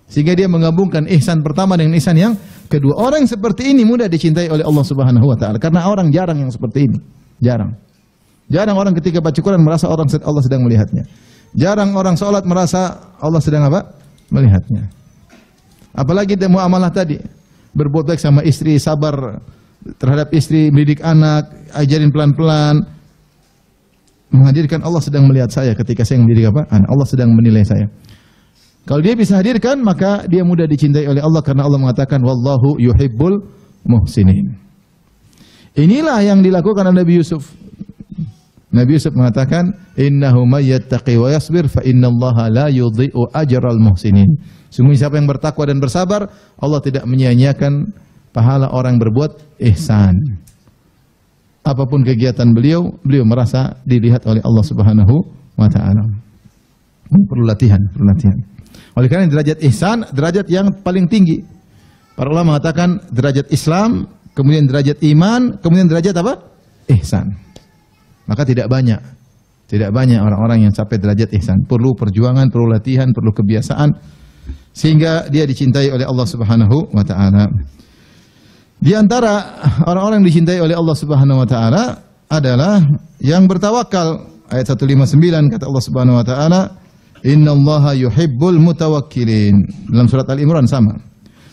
Sehingga dia menggabungkan ihsan pertama dengan ihsan yang kedua. Orang yang seperti ini mudah dicintai oleh Allah Subhanahu wa taala, karena orang jarang yang seperti ini. Jarang orang ketika baca Quran merasa Allah sedang melihatnya. Jarang orang salat merasa Allah sedang apa? Melihatnya. Apalagi dia muamalah tadi, berbuat baik sama istri, sabar terhadap istri, mendidik anak, ajarin pelan-pelan. Menghadirkan Allah sedang melihat saya ketika saya mendidik apa? Anak. Allah sedang menilai saya. Kalau dia bisa hadirkan, maka dia mudah dicintai oleh Allah karena Allah mengatakan wallahu yuhibbul muhsinin. Inilah yang dilakukan oleh Nabi Yusuf. Nabi Yusuf mengatakan, "Innahu may yattaqi wa yasbir fa innallaha la yudhi'u ajral muhsinin." Sungguh siapa yang bertakwa dan bersabar, Allah tidak menyia-nyiakan pahala orang berbuat ihsan. Apapun kegiatan beliau merasa dilihat oleh Allah Subhanahu wa taala. Perlu latihan. Oleh karena derajat ihsan, derajat yang paling tinggi. Para ulama mengatakan derajat Islam, kemudian derajat iman, kemudian derajat apa? Ihsan. Maka tidak banyak orang-orang yang sampai derajat ihsan. Perlu perjuangan, perlu latihan, perlu kebiasaan sehingga dia dicintai oleh Allah Subhanahu wa taala. Di antara orang-orang yang dicintai oleh Allah Subhanahu wa taala adalah yang bertawakal. Ayat 159 kata Allah Subhanahu wa taala, "Innallaha yuhibbul mutawakkilin." Dalam surat Al-Imran sama.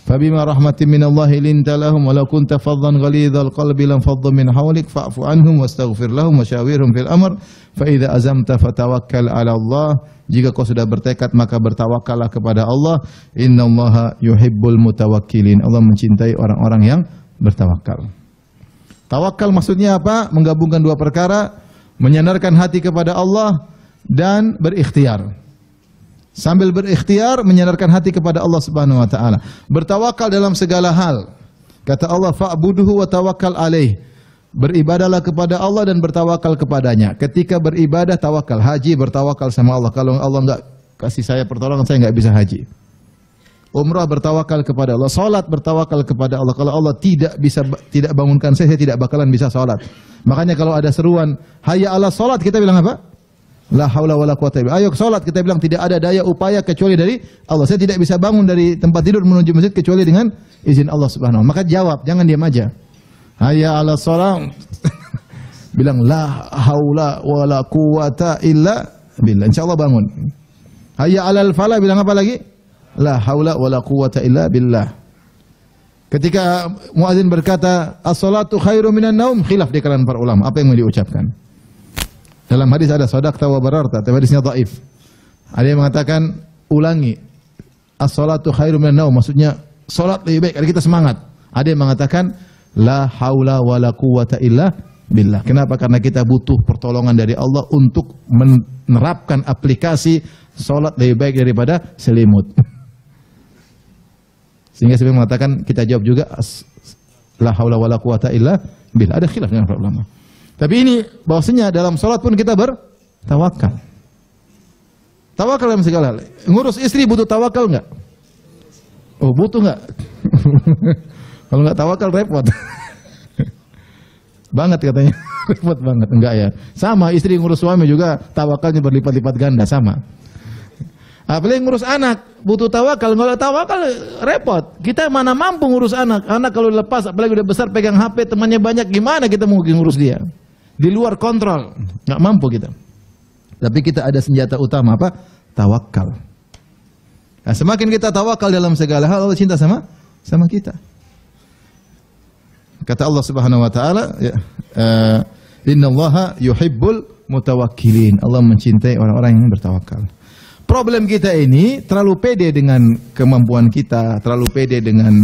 Fabima rahmatin minallahi linta lahum walau kunta faddan ghalidhal qalbi lam faddu min hawlik fa'fu anhum wastaghfir lahum wasyawirhum fil amr fa idza azamta fatawakkal 'ala Allah. Jika kau sudah bertekad maka bertawakallah kepada Allah. Innallaha yuhibbul mutawakkilin. Allah mencintai orang-orang yang bertawakal. Tawakal maksudnya apa? Menggabungkan dua perkara, menyandarkan hati kepada Allah dan berikhtiar. Sambil berikhtiar menyandarkan hati kepada Allah Subhanahu wa taala. Bertawakal dalam segala hal. Kata Allah, fa'buduhu wa tawakkal alaih. Beribadahlah kepada Allah dan bertawakal kepadanya. Ketika beribadah tawakal, haji bertawakal sama Allah. Kalau Allah enggak kasih saya pertolongan, saya enggak bisa haji. Umrah bertawakal kepada Allah, salat bertawakal kepada Allah. Kalau Allah tidak bangunkan saya tidak bakalan bisa salat. Makanya kalau ada seruan hayya 'alas salat, kita bilang apa? La haula wala quwata illa billah. Ayo salat, kita bilang tidak ada daya upaya kecuali dari Allah. Saya tidak bisa bangun dari tempat tidur menuju masjid kecuali dengan izin Allah Subhanahu wa taala. Maka jawab, jangan diam aja. Hayya 'alas salat. Bilang la haula wala quwata illa billah. Insyaallah bangun. Hayya 'alal falah, bilang apa lagi? La haula wala quwata illa billah. Ketika muadzin berkata as-salatu khairu minan naum, khilaf di kalangan para ulama, apa yang mau diucapkan? Dalam hadis ada shadaqta wa bararta, tapi hadisnya dhaif. Ada yang mengatakan ulangi as-salatu khairu minan naum, maksudnya salat lebih baik, ada kita semangat. Ada yang mengatakan la haula wala quwata illa billah. Kenapa? Karena kita butuh pertolongan dari Allah untuk menerapkan aplikasi salat lebih baik daripada selimut. Sehingga saya mengatakan kita jawab juga la haula wala quwata illa billah. Ada khilaf dengan para ulama. Tapi ini bahwasanya dalam salat pun kita bertawakal. Tawakal dalam segala hal. Ngurus istri butuh tawakal enggak? Oh, butuh enggak? Kalau enggak tawakal repot. Banget katanya. Repot banget. Enggak ya. Sama istri ngurus suami juga tawakalnya berlipat-lipat ganda, sama. Apalagi ngurus anak, butuh tawakal. Kalau tawakal repot. Kita mana mampu ngurus anak. Anak kalau lepas, apalagi udah besar pegang HP, temannya banyak, gimana kita mau ngurus dia? Di luar kontrol, nggak mampu kita. Tapi kita ada senjata utama apa? Tawakal. Nah, semakin kita tawakal dalam segala hal, Allah cinta sama kita. Kata Allah Subhanahu wa taala, innallaha yuhibbul mutawakkilin. Allah mencintai orang-orang yang bertawakal. Problem kita ini terlalu pede dengan kemampuan kita, terlalu pede dengan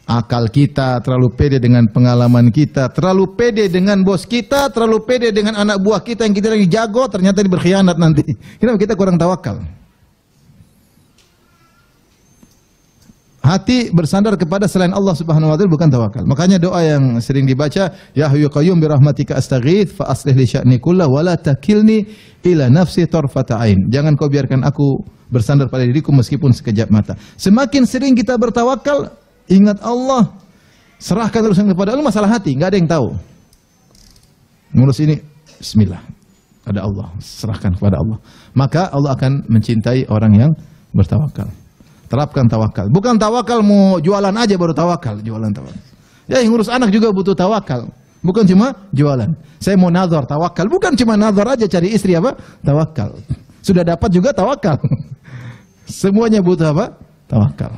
akal kita, terlalu pede dengan pengalaman kita, terlalu pede dengan bos kita, terlalu pede dengan anak buah kita yang kita lagi jago, ternyata berkhianat nanti. Kenapa? Kita kurang tawakal. Hati bersandar kepada selain Allah Subhanahu wa taala bukan tawakal. Makanya doa yang sering dibaca, ya hayyu qayyum bi rahmatika astaghits fa aslih li sya'ni kullahu wa la takilni ila nafsi tarfata ain. Jangan kau biarkan aku bersandar pada diriku meskipun sekejap mata. Semakin sering kita bertawakal, ingat Allah, serahkan urusan kepada Allah, masalah hati, enggak ada yang tahu. Ngurus ini bismillah. Ada Allah, serahkan kepada Allah. Maka Allah akan mencintai orang yang bertawakal. Terapkan tawakal. Bukan tawakal mau jualan aja baru tawakal, jualan tawakal. Ya, yang ngurus anak juga butuh tawakal. Bukan cuma jualan. Saya mau nazar, tawakal. Bukan cuma nazar aja cari istri apa? Tawakal. Sudah dapat juga tawakal. Semuanya butuh apa? Tawakal.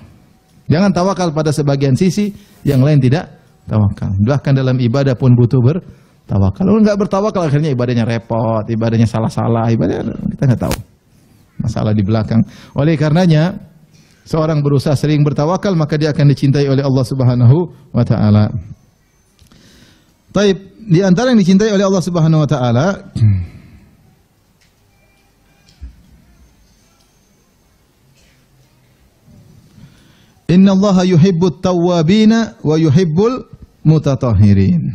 Jangan tawakal pada sebagian sisi, yang lain tidak tawakal. Bahkan dalam ibadah pun butuh bertawakal. Kalau enggak bertawakal akhirnya ibadahnya repot, ibadahnya salah-salah, ibadah kita enggak tahu. Masalah di belakang. Oleh karenanya seorang berusaha sering bertawakal, maka dia akan dicintai oleh Allah Subhanahu wa taala. Taib, di antara yang dicintai oleh Allah Subhanahu wa taala Innallaha yuhibbut tawwabina wa yuhibbul mutatahhirin.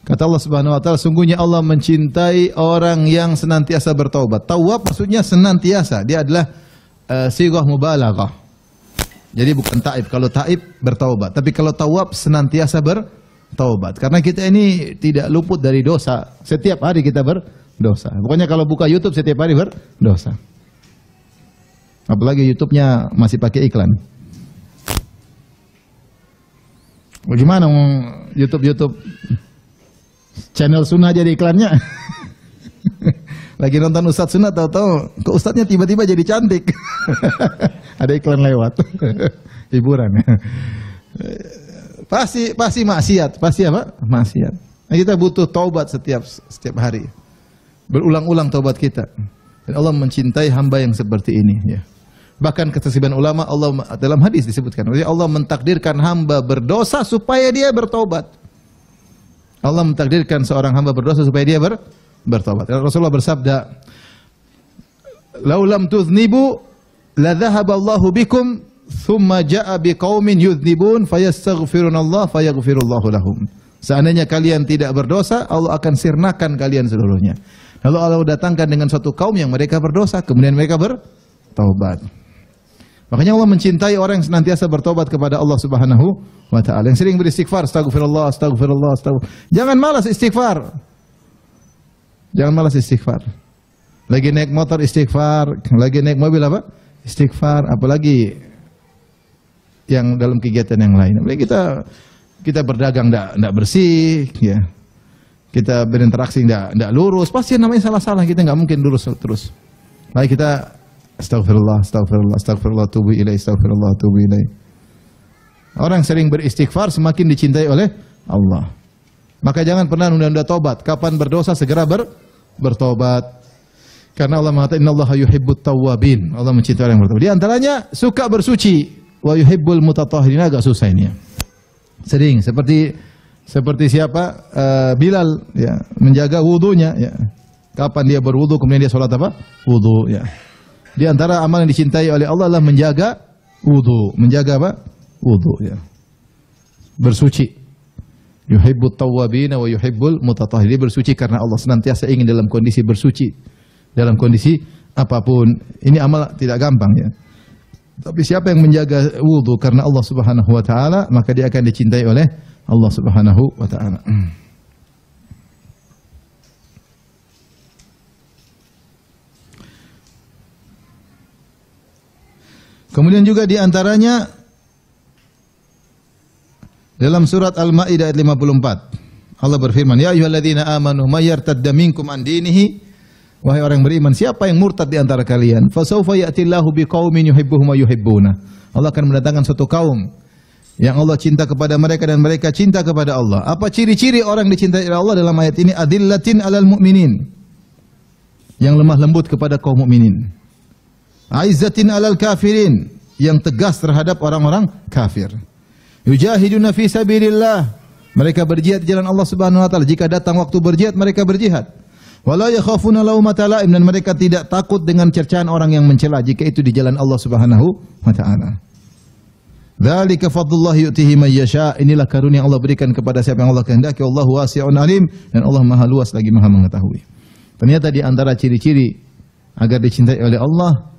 Kata Allah Subhanahu wa taala, sungguhnya Allah mencintai orang yang senantiasa bertaubat. Tawwab maksudnya senantiasa. Dia adalah sighah mubalaghah. Jadi bukan taib. Kalau taib bertaubat, tapi kalau tawwab senantiasa bertaubat. Karena kita ini tidak luput dari dosa. Setiap hari kita berdosa. Pokoknya kalau buka YouTube setiap hari berdosa. Apalagi YouTube-nya masih pakai iklan. Bagaimana YouTube channel sunnah jadi iklannya? Lagi nonton Ustadz Sunnah, tahu-tahu kok Ustadznya tiba-tiba jadi cantik. Ada iklan lewat. Hiburan. Pasti maksiat. Pasti apa? Maksiat. Nah, kita butuh taubat setiap hari. Berulang-ulang taubat kita. Dan Allah mencintai hamba yang seperti ini. Ya. Bahkan ketersiban ulama, Allah dalam hadis disebutkan, Allah mentakdirkan hamba berdosa supaya dia bertaubat. Allah mentakdirkan seorang hamba berdosa supaya dia bertaubat. Rasulullah bersabda, "Lau lam tuznibu la dhahaba Allahu bikum, thumma jaa biqaumin yudznibun fayastaghfirunallah fayaghfirullahu lahum." Seandainya kalian tidak berdosa, Allah akan sirnakan kalian seluruhnya. Lalu Allah datangkan dengan suatu kaum yang mereka berdosa, kemudian mereka bertaubat. Makanya Allah mencintai orang yang senantiasa bertobat kepada Allah Subhanahu wa taala. Yang sering beristighfar, astagfirullah, astagfirullah, astagfirullah. Jangan malas istighfar. Jangan malas istighfar. Lagi naik motor istighfar, lagi naik mobil apa? Istighfar, apalagi yang dalam kegiatan yang lain. Apalagi kita berdagang enggak bersih, ya. Kita berinteraksi enggak lurus, pasti namanya salah-salah, kita enggak mungkin lurus terus. Baik kita astagfirullah, astagfirullah, astagfirullah, tubu ilaih, astagfirullah, tubu ilaih. Orang sering beristighfar semakin dicintai oleh Allah. Maka jangan pernah nunda-nunda tobat. Kapan berdosa segera bertobat. Karena Allah mengatakan innallaha yuhibbut tawwabin. Allah mencintai orang yang bertobat. Di antaranya suka bersuci, wa yuhibbul mutatahhirin. Agak susah ini ya. Sering seperti siapa? Bilal ya, menjaga wudunya ya. Kapan dia berwudu kemudian dia salat apa? Wudu ya. Di antara amal yang dicintai oleh Allah adalah menjaga wudu. Menjaga apa? Wudu ya. Bersuci. Yuhibbut tawwabina wa yuhibbul mutatahhirin. Bersuci karena Allah senantiasa ingin dalam kondisi bersuci. Dalam kondisi apapun. Ini amal tidak gampang ya. Tapi siapa yang menjaga wudu karena Allah Subhanahu wa taala, maka dia akan dicintai oleh Allah Subhanahu wa taala. Kemudian juga di antaranya dalam surat Al-Maidah ayat 54. Allah berfirman, "Ya ayyuhalladzina amanu may yartadda minkum an dinihi." Wahai orang beriman, siapa yang murtad di antara kalian? Fasawfa ya'tillahu biqaumin yuhibbuhum wa yuhibbuna. Allah akan mendatangkan suatu kaum yang Allah cinta kepada mereka dan mereka cinta kepada Allah. Apa ciri-ciri orang dicintai oleh Allah dalam ayat ini? Adillatin 'alal mu'minin. Yang lemah lembut kepada kaum mukminin. Aizzatin 'alal kafirin, yang tegas terhadap orang-orang kafir. Yujahiduna fi sabilillah. Mereka berjihad di jalan Allah Subhanahu wa taala. Jika datang waktu berjihad, mereka berjihad. Wala yakhafuna laumata laim, dan mereka tidak takut dengan cercaan orang yang mencela jika itu di jalan Allah Subhanahu wa taala. Dzalika fadlullah yu'tihi may yasha. Inilah karunia yang Allah berikan kepada siapa yang Allah kehendaki. Allahu wasi'un alim, dan Allah Maha luas lagi Maha mengetahui. Ternyata di antara ciri-ciri agar dicintai oleh Allah,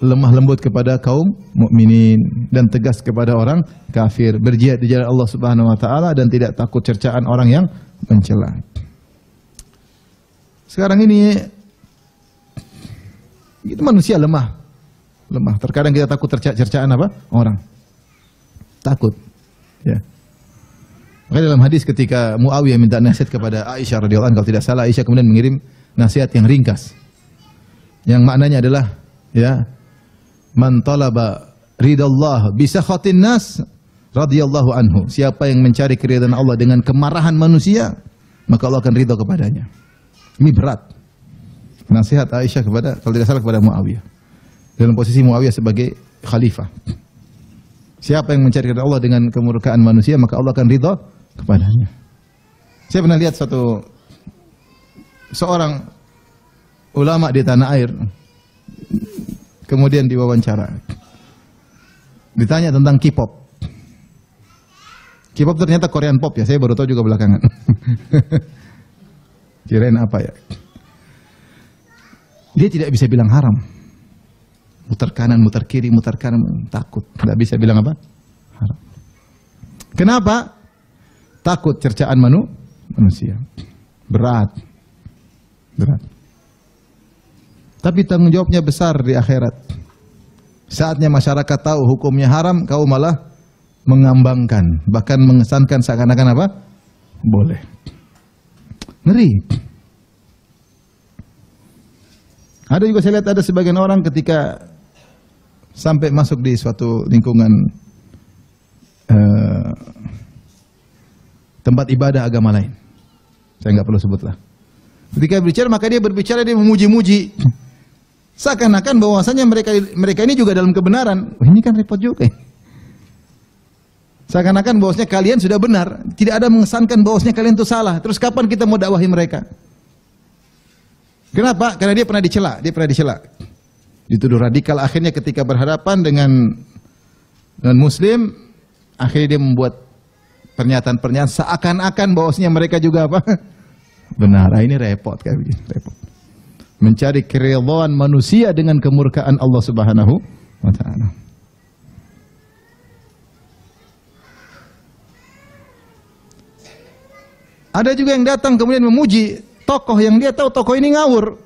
lemah lembut kepada kaum mukminin dan tegas kepada orang kafir, berjihad di jalan Allah Subhanahu wa taala dan tidak takut cercaan orang yang mencela. Sekarang ini itu manusia lemah. Terkadang kita takut cercaan apa? Orang. Takut. Ya. Maka dalam hadis ketika Muawiyah minta nasihat kepada Aisyah radhiyallahu anha, kalau tidak salah Aisyah kemudian mengirim nasihat yang ringkas. Yang maknanya adalah ya, man talaba ridallah bisakhatin nas radhiyallahu anhu. Siapa yang mencari keridhaan Allah dengan kemarahan manusia, maka Allah akan ridha kepadanya. Ini berat. Nasihat Aisyah kepada, kalau tidak salah, kepada Muawiyah. Dalam posisi Muawiyah sebagai khalifah. Siapa yang mencari ridha Allah dengan kemurkaan manusia, maka Allah akan ridha kepadanya. Saya pernah lihat seorang ulama di tanah air, kemudian diwawancara. Ditanya tentang K-pop. K-pop ternyata Korean pop ya, saya baru tahu juga belakangan. Kirain apa ya? Dia tidak bisa bilang haram. Muter kanan, muter kiri, muter kanan, takut. Tidak bisa bilang apa? Haram. Kenapa? Takut cercaan manusia. Berat. Tapi tanggung jawabnya besar di akhirat. Saatnya masyarakat tahu hukumnya haram, kau malah mengambangkan, bahkan mengesankan seakan-akan apa? Boleh. Ngeri. Ada juga saya lihat ada sebagian orang ketika sampai masuk di suatu lingkungan tempat ibadah agama lain. Saya nggak perlu sebutlah. Ketika berbicara, maka dia berbicara, dia memuji-muji. Seakan-akan bahwasanya mereka ini juga dalam kebenaran. Wah, ini kan repot juga. Seakan-akan bahwasanya kalian sudah benar. Tidak ada mengesankan bahwasanya kalian itu salah. Terus kapan kita mau dakwahi mereka? Kenapa? Karena dia pernah dicela. Dituduh radikal. Akhirnya ketika berhadapan dengan Muslim, akhirnya dia membuat pernyataan-pernyataan seakan-akan bahwasanya mereka juga apa? Benar. Nah, ini repot kan? Repot. Mencari keridhaan manusia dengan kemurkaan Allah Subhanahu wa taala. Ada juga yang datang kemudian memuji tokoh yang dia tahu tokoh ini ngawur.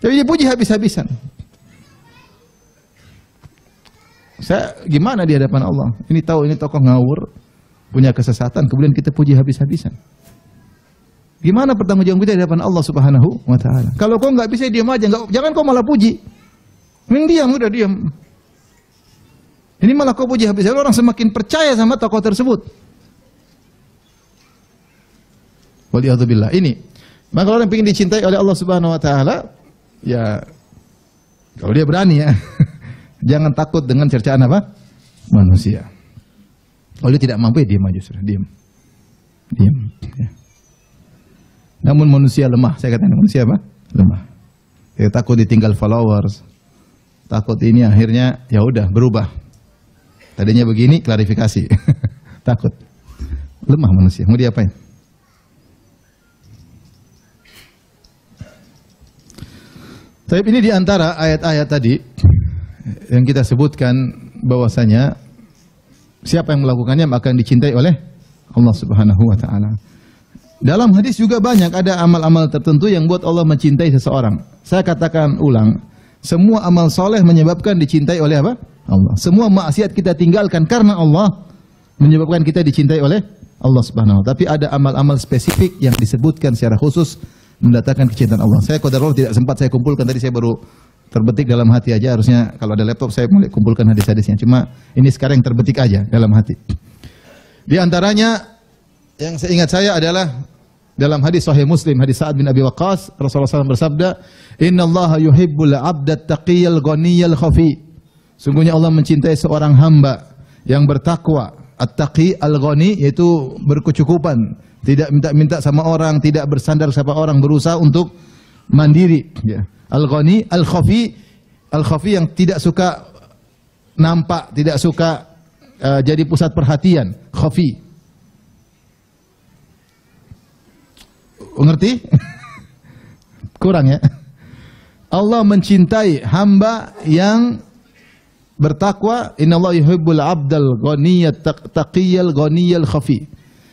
Tapi dia puji habis-habisan. Saya gimana di hadapan Allah? Ini tahu ini tokoh ngawur, punya kesesatan, kemudian kita puji habis-habisan. Gimana pertanggungjawaban kita di hadapan Allah Subhanahu wa taala? Kalau kau enggak bisa diam aja, jangan kau malah puji. Mending diam, udah diam. Ini malah kau puji habis-habisan, orang semakin percaya sama tokoh tersebut. Waliyadzubillah. Ini. Maka orang yang ingin dicintai oleh Allah Subhanahu wa taala, ya kalau dia berani ya. Jangan takut dengan cercaan apa? Manusia. Kalau dia tidak mampu, ya diam aja sudah, diam. Diam, ya. Namun manusia lemah, saya katakan manusia apa? Lemah. Ya, takut ditinggal followers. Takut ini akhirnya ya udah berubah. Tadinya begini, klarifikasi. Takut. Lemah manusia, mau diapain? Tapi ini di antara ayat-ayat tadi yang kita sebutkan bahwasanya siapa yang melakukannya akan dicintai oleh Allah Subhanahu wa taala. Dalam hadis juga banyak ada amal-amal tertentu yang buat Allah mencintai seseorang. Saya katakan ulang, semua amal soleh menyebabkan dicintai oleh apa? Allah. Semua maksiat kita tinggalkan karena Allah menyebabkan kita dicintai oleh Allah Subhanahu wa taala. Tapi ada amal-amal spesifik yang disebutkan secara khusus mendatangkan kecintaan Allah. Saya qadarullah tidak sempat saya kumpulkan, tadi saya baru terbetik dalam hati aja. Harusnya kalau ada laptop saya mulai kumpulkan hadis-hadisnya. Cuma ini sekarang yang terbetik aja dalam hati. Di antaranya yang saya ingat saya adalah dalam hadis Sahih Muslim, hadis Sa'ad bin Abi Waqqas, Rasulullah SAW bersabda, "Innallaha yuhibbul 'abda at-taqiyyal ghaniyal khafi." Sungguhnya Allah mencintai seorang hamba yang bertakwa. At-taqi al-ghani yaitu berkecukupan, tidak minta-minta sama orang, tidak bersandar sama orang, berusaha untuk mandiri, ya. Al-ghani, al-khafi yang tidak suka nampak, tidak suka jadi pusat perhatian, khafi. Ngerti? Kurang ya? Allah mencintai hamba yang bertakwa. Innallaha yuhibbul 'abdal ghaniyat taqiyyal ghaniyal khafi.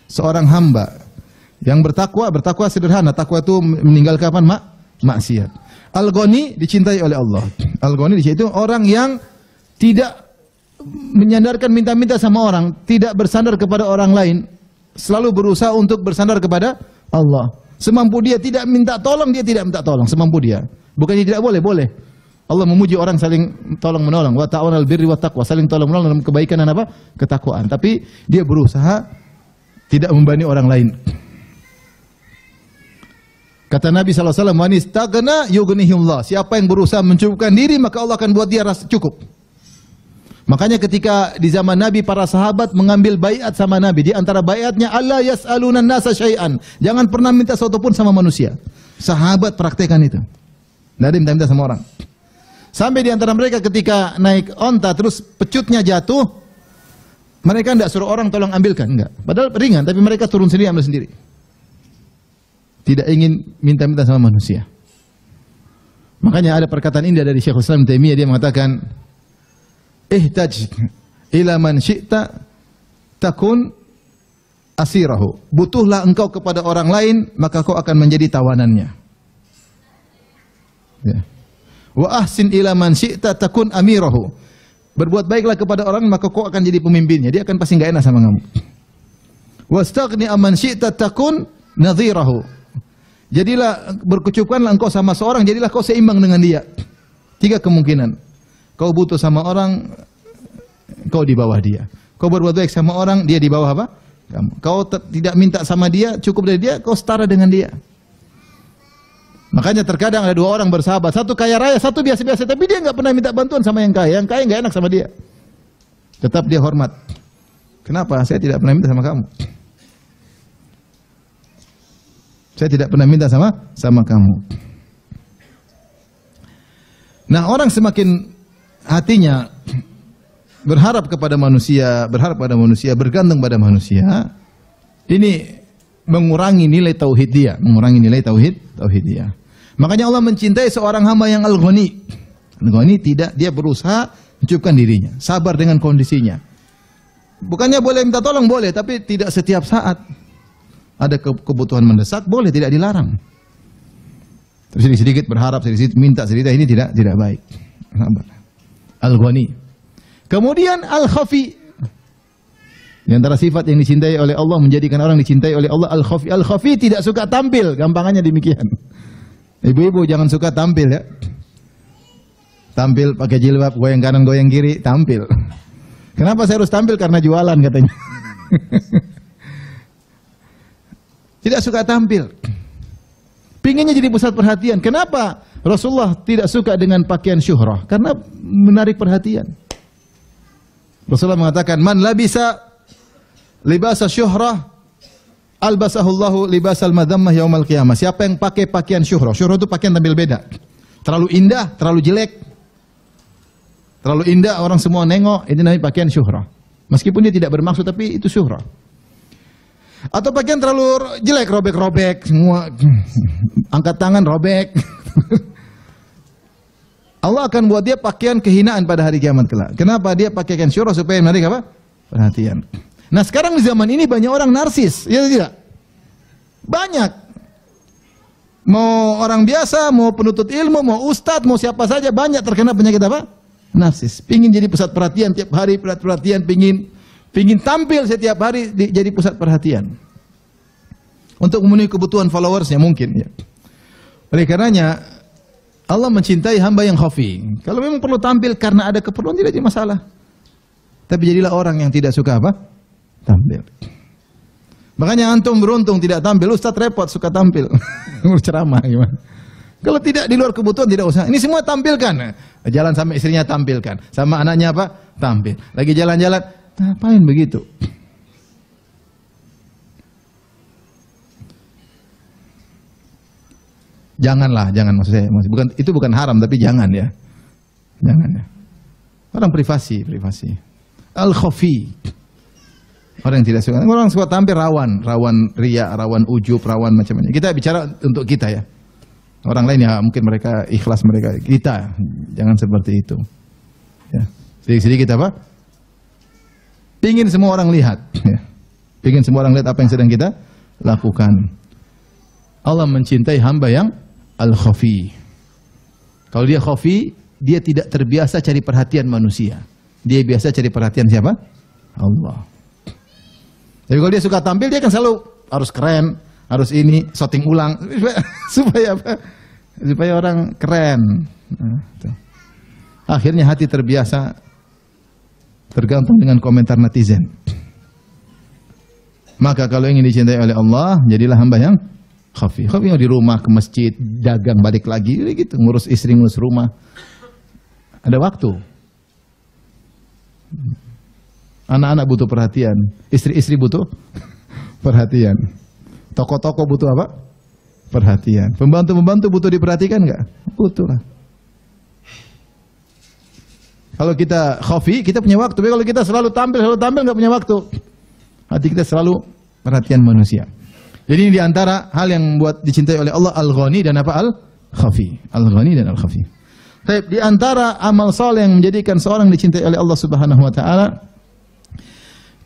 Seorang hamba yang bertakwa sederhana. Takwa itu meninggalkan maksiat. Al-ghani dicintai oleh Allah. Al-ghani itu orang yang tidak menyandarkan minta-minta sama orang, tidak bersandar kepada orang lain, selalu berusaha untuk bersandar kepada Allah. Semampu dia, tidak minta tolong, dia tidak minta tolong, semampu dia. Bukannya tidak boleh, boleh. Allah memuji orang saling tolong menolong. Wa ta'awunal birri wat taqwa, saling tolong menolong dalam kebaikan dan apa? Ketakwaan. Tapi dia berusaha tidak membebani orang lain. Kata Nabi SAW, "Man istaghna yughnihillah." Siapa yang berusaha mencukupkan diri, maka Allah akan buat dia rasa cukup. Makanya ketika di zaman Nabi para sahabat mengambil baiat sama Nabi, di antara baiatnya Allah yas'alunan nasa syai'an. Jangan pernah minta sesuatu pun sama manusia. Sahabat praktekan itu. Tidak ada minta-minta sama orang. Sampai di antara mereka ketika naik onta terus pecutnya jatuh, mereka tidak suruh orang tolong ambilkan, enggak. Padahal ringan, tapi mereka turun sendiri ambil sendiri. Tidak ingin minta-minta sama manusia. Makanya ada perkataan indah dari Syekhul Islam Taimiyah, dia mengatakan, ihtaj ila man syi'ta takun asirahu. Butuhlah engkau kepada orang lain, maka kau akan menjadi tawanannya. Ya. Wa ahsin ila man syi'ta takun amirahu. Berbuat baiklah kepada orang, maka kau akan jadi pemimpinnya. Dia akan pasti enggak enak sama kamu. Wastaghni amman syi'ta takun nadhirahu. Jadilah, berkecupkanlah engkau sama seorang, jadilah kau seimbang dengan dia. 3 kemungkinan. Kau butuh sama orang, kau di bawah dia. Kau berbuat baik sama orang, dia di bawah apa? Kamu. Kau tidak minta sama dia, cukup dari dia, kau setara dengan dia. Makanya terkadang ada 2 orang bersahabat, satu kaya raya, satu biasa-biasa, tapi dia enggak pernah minta bantuan sama yang kaya. Yang kaya enggak enak sama dia. Tetap dia hormat. Kenapa? Saya tidak pernah minta sama kamu. Saya tidak pernah minta sama kamu. Nah, orang semakin hatinya berharap kepada manusia, bergantung pada manusia, ini mengurangi nilai tauhid dia, tauhid dia. Makanya Allah mencintai seorang hamba yang al-ghani. Al-ghani dia berusaha mencukupkan dirinya, sabar dengan kondisinya. Bukannya boleh minta tolong, boleh, tapi tidak setiap saat. Ada kebutuhan mendesak, boleh, tidak dilarang. Terus sedikit berharap, sedikit minta, sedikit ini tidak baik. Al-Ghani. Kemudian Al-Khafi. Di antara sifat yang dicintai oleh Allah, menjadikan orang dicintai oleh Allah, Al-Khafi. Al-Khafi tidak suka tampil, gampangannya demikian. Ibu-ibu jangan suka tampil ya. Tampil pakai jilbab, goyang kanan, goyang kiri, tampil. Kenapa saya harus tampil? Karena jualan katanya. Tidak suka tampil. Pinginnya jadi pusat perhatian. Kenapa Rasulullah tidak suka dengan pakaian syuhrah? Karena menarik perhatian. Rasulullah mengatakan, man labisa libasa syuhrah albasahullahu libasal madhammah yaumal qiyamah. Siapa yang pakai pakaian syuhrah? Syuhrah itu pakaian tampil beda. Terlalu indah, terlalu jelek. Terlalu indah, orang semua nengok, itu namanya pakaian syuhrah. Meskipun dia tidak bermaksud, tapi itu syuhrah. Atau pakaian terlalu jelek, robek-robek, semua angkat tangan robek. Allah akan buat dia pakaian kehinaan pada hari kiamat kelak. Kenapa? Dia pakaian syuhrah supaya menarik apa? Perhatian. Nah, sekarang di zaman ini banyak orang narsis, ya tidak? Banyak. Mau orang biasa, mau penuntut ilmu, mau ustadz, mau siapa saja, banyak terkena penyakit apa? Narsis. Pingin jadi pusat perhatian tiap hari, perhatian, pingin tampil setiap hari jadi pusat perhatian. Untuk memenuhi kebutuhan followersnya mungkin. Ya. Oleh karenanya, Allah mencintai hamba yang khafi. Kalau memang perlu tampil karena ada keperluan, tidak jadi masalah. Tapi jadilah orang yang tidak suka apa? Tampil. Makanya antum beruntung tidak tampil, ustaz repot suka tampil. Berceramah gimana? Kalau tidak di luar kebutuhan tidak usah. Ini semua tampilkan. Jalan sama istrinya tampilkan. Sama anaknya apa? Tampil. Lagi jalan-jalan, ngapain begitu? Janganlah, jangan maksud saya. Itu bukan haram tapi jangan ya. Jangan ya. Orang privasi. Al-khafi. Orang yang tidak suka. Orang suka tampil rawan riya, rawan ujub, rawan macam-macam. Kita bicara untuk kita ya. Orang lain ya mungkin mereka ikhlas, mereka kita jangan seperti itu. Ya. Sedikit-sedikit apa? Pingin semua orang lihat. Ya. Pingin semua orang lihat apa yang sedang kita lakukan. Allah mencintai hamba yang al-khafi. Kalau dia khafi, dia tidak terbiasa cari perhatian manusia. Dia biasa cari perhatian siapa? Allah. Jadi kalau dia suka tampil, dia kan selalu harus keren, harus ini, syuting ulang. Supaya apa? Supaya orang keren. Nah, akhirnya hati terbiasa tergantung dengan komentar netizen. Maka kalau ingin dicintai oleh Allah, jadilah hamba yang khafi. Khafi di rumah, ke masjid, dagang, balik lagi, gitu. Ngurus istri, ngurus rumah. Ada waktu. Anak-anak butuh perhatian, istri-istri butuh perhatian. Toko-toko butuh apa? Perhatian. Pembantu-pembantu butuh diperhatikan enggak? Butuh lah. Kalau kita khafi, kita punya waktu. Tapi kalau kita selalu tampil enggak punya waktu. Hati kita selalu perhatian manusia. Jadi ini diantara hal yang membuat dicintai oleh Allah Al-Ghani dan apa? Al-Khafi. Al-Ghani dan Al-Khafi. Tapi di antara amal saleh yang menjadikan seorang dicintai oleh Allah Subhanahu wa taala,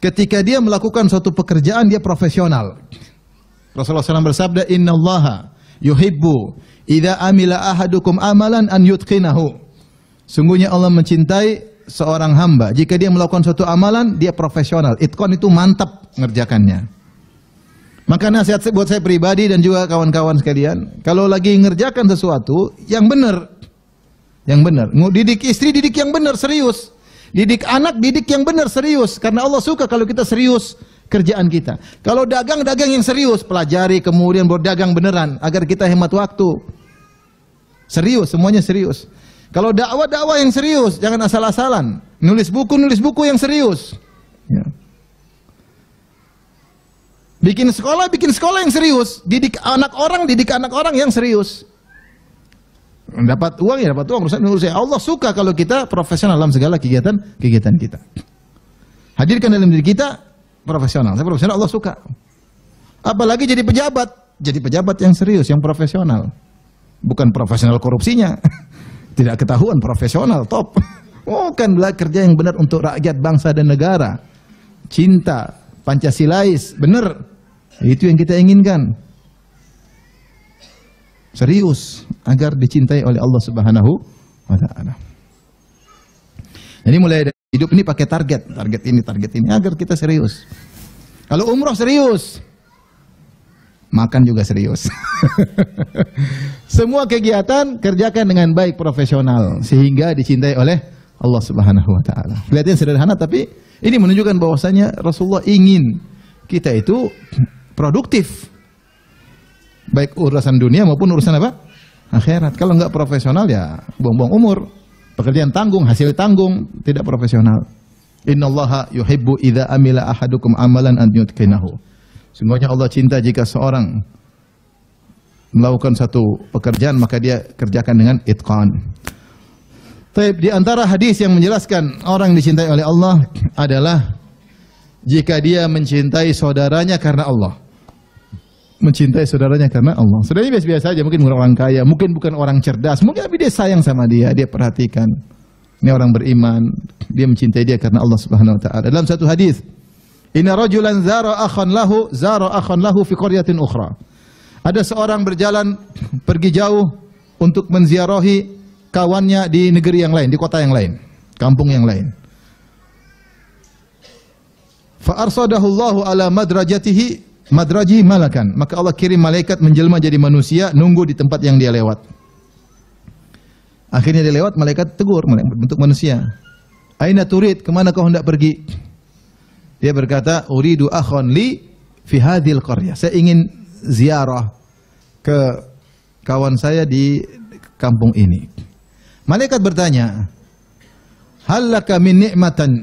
ketika dia melakukan suatu pekerjaan dia profesional. Rasulullah SAW bersabda, "Innallaha yuhibbu idza amila ahadukum amalan an yutqinahu." Sungguhnya Allah mencintai seorang hamba jika dia melakukan suatu amalan dia profesional. Itqan itu mantap ngerjakannya. Maka nasihat buat saya pribadi dan juga kawan-kawan sekalian, kalau lagi ngerjakan sesuatu yang benar. Yang benar. Didik istri, didik yang benar, serius. Didik anak, didik yang benar, serius. Karena Allah suka kalau kita serius kerjaan kita. Kalau dagang, dagang yang serius. Pelajari, kemudian berdagang beneran. Agar kita hemat waktu. Serius, semuanya serius. Kalau dakwah, dakwah yang serius. Jangan asal-asalan. Nulis buku yang serius. Ya. Bikin sekolah yang serius. Didik anak orang yang serius. Dapat uang ya dapat uang, urusan Allah suka kalau kita profesional dalam segala kegiatan kita. Hadirkan dalam diri kita profesional. Saya profesional, Allah suka. Apalagi jadi pejabat yang serius, yang profesional. Bukan profesional korupsinya. Tidak ketahuan, profesional top. Bukan kerja yang benar untuk rakyat, bangsa dan negara. Cinta, Pancasilais, benar. Itu yang kita inginkan. Serius agar dicintai oleh Allah Subhanahu wa taala. Jadi mulai dari hidup ini pakai target ini agar kita serius. Kalau umroh serius, makan juga serius. Semua kegiatan kerjakan dengan baik, profesional sehingga dicintai oleh Allah Subhanahu wa taala. Kelihatannya sederhana tapi ini menunjukkan bahwasanya Rasulullah ingin kita itu produktif. Baik urusan dunia maupun urusan apa? Akhirat. Kalau enggak profesional ya buang-buang umur. Pekerjaan tanggung, hasil tanggung, tidak profesional. Innallaha yuhibbu idza amila ahadukum amalan an yutqinahu. Sungguhnya Allah cinta jika seorang melakukan satu pekerjaan maka dia kerjakan dengan itqan. Tapi di antara hadis yang menjelaskan orang dicintai oleh Allah adalah jika dia mencintai saudaranya karena Allah. Mencintai saudaranya karena Allah. Saudaranya biasa-biasa saja, mungkin bukan orang kaya, mungkin bukan orang cerdas, mungkin tapi dia sayang sama dia, dia perhatikan. Ini orang beriman, dia mencintai dia karena Allah Subhanahu wa taala. Dalam satu hadis, "Inna rajulan zara akhan lahu fi qaryatin ukhra." Ada seorang berjalan pergi jauh untuk menziarahi kawannya di negeri yang lain, di kota yang lain, kampung yang lain. Fa arsadahu Allahu ala madraji malakan. Maka Allah kirim malaikat menjelma jadi manusia, nunggu di tempat yang dia lewat. Akhirnya dia lewat, malaikat tegur, bentuk manusia. Aina turid, kemana kau hendak pergi? Dia berkata, uridu akhon li fi hadhil qaryah. Saya ingin ziarah ke kawan saya di kampung ini. Malaikat bertanya, hal laka min ni'matan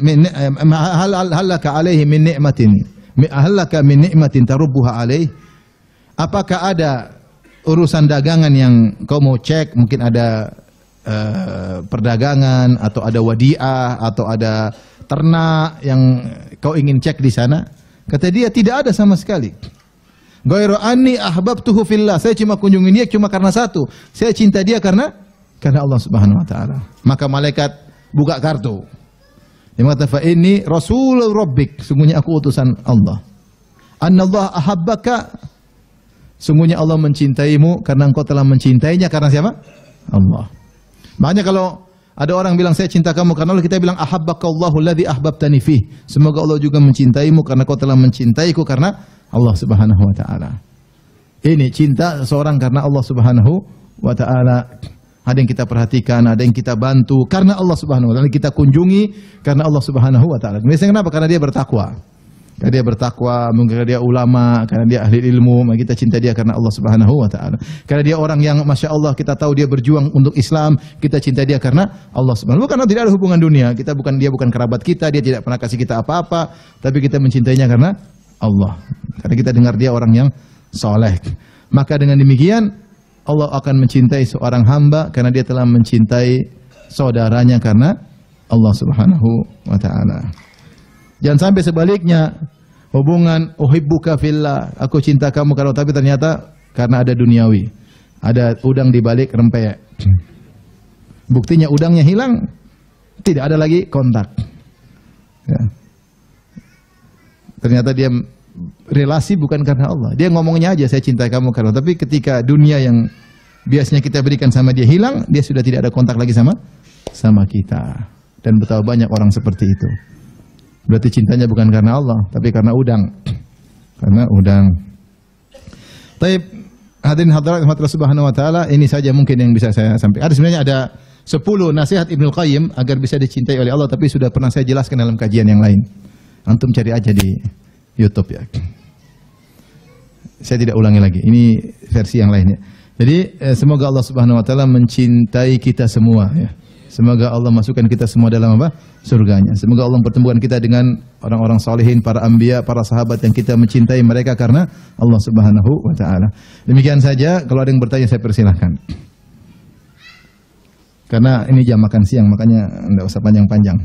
hal laka alaihi min ni'matin hallaka min ni'matin tarubbuha alaih? Apakah ada urusan dagangan yang kau mau cek? Mungkin ada perdagangan atau ada wadiah atau ada ternak yang kau ingin cek di sana? Kata dia, tidak ada sama sekali. Ghairu anni ahbabtuhu fillah. Saya cuma kunjungi dia cuma karena satu. Saya cinta dia karena Allah Subhanahu wa taala. Maka malaikat buka kartu. Dia mengatakan, fa inni rasulur rabbik, sungguhnya aku utusan Allah. Annallahu ahabbaka, sungguhnya Allah mencintaimu karena engkau telah mencintainya karena siapa? Allah. Makanya kalau ada orang bilang saya cinta kamu karena Allah, kita bilang ahabbakallahu alladzi ahbabtani fih. Semoga Allah juga mencintaimu karena kau telah mencintaiku karena Allah Subhanahu wa taala. Ini cinta seorang karena Allah Subhanahu wa taala. Ada yang kita perhatikan, ada yang kita bantu karena Allah Subhanahu wa taala, kita kunjungi karena Allah Subhanahu wa taala. Biasanya kenapa? Karena dia bertakwa. Karena dia bertakwa, mungkin karena dia ulama, karena dia ahli ilmu, maka kita cinta dia karena Allah Subhanahu wa taala. Karena dia orang yang Masya Allah, kita tahu dia berjuang untuk Islam, kita cinta dia karena Allah Subhanahu wa taala. Karena tidak ada hubungan dunia, dia bukan kerabat kita, dia tidak pernah kasih kita apa-apa, tapi kita mencintainya karena Allah. Karena kita dengar dia orang yang soleh. Maka dengan demikian Allah akan mencintai seorang hamba karena dia telah mencintai saudaranya karena Allah Subhanahu wa taala. Jangan sampai sebaliknya, hubungan uhibbuka fillah, aku cinta kamu karena, tapi ternyata karena ada duniawi. Ada udang di balik rempeyek. Buktinya udangnya hilang, tidak ada lagi kontak. Ya. Ternyata dia relasi bukan karena Allah. Dia ngomongnya aja saya cinta kamu karena, tapi ketika dunia yang biasanya kita berikan sama dia hilang, dia sudah tidak ada kontak lagi sama kita. Dan betapa banyak orang seperti itu. Berarti cintanya bukan karena Allah, tapi karena udang. Karena udang. Taib, hadirin hadirat rahmatullah subhanahu wa ta'ala, ini saja mungkin yang bisa saya sampaikan. Sebenarnya ada 10 nasihat Ibnul Qayyim agar bisa dicintai oleh Allah, tapi sudah pernah saya jelaskan dalam kajian yang lain. Antum cari aja di YouTube ya. Saya tidak ulangi lagi, ini versi yang lainnya. Jadi semoga Allah subhanahu wa ta'ala mencintai kita semua ya. Semoga Allah masukkan kita semua dalam apa? Surganya. Semoga Allah mempertemukan kita dengan orang-orang salihin, para anbiya, para sahabat yang kita mencintai mereka karena Allah Subhanahu wa taala. Demikian saja, kalau ada yang bertanya saya persilahkan. Karena ini jam makan siang, makanya enggak usah panjang-panjang.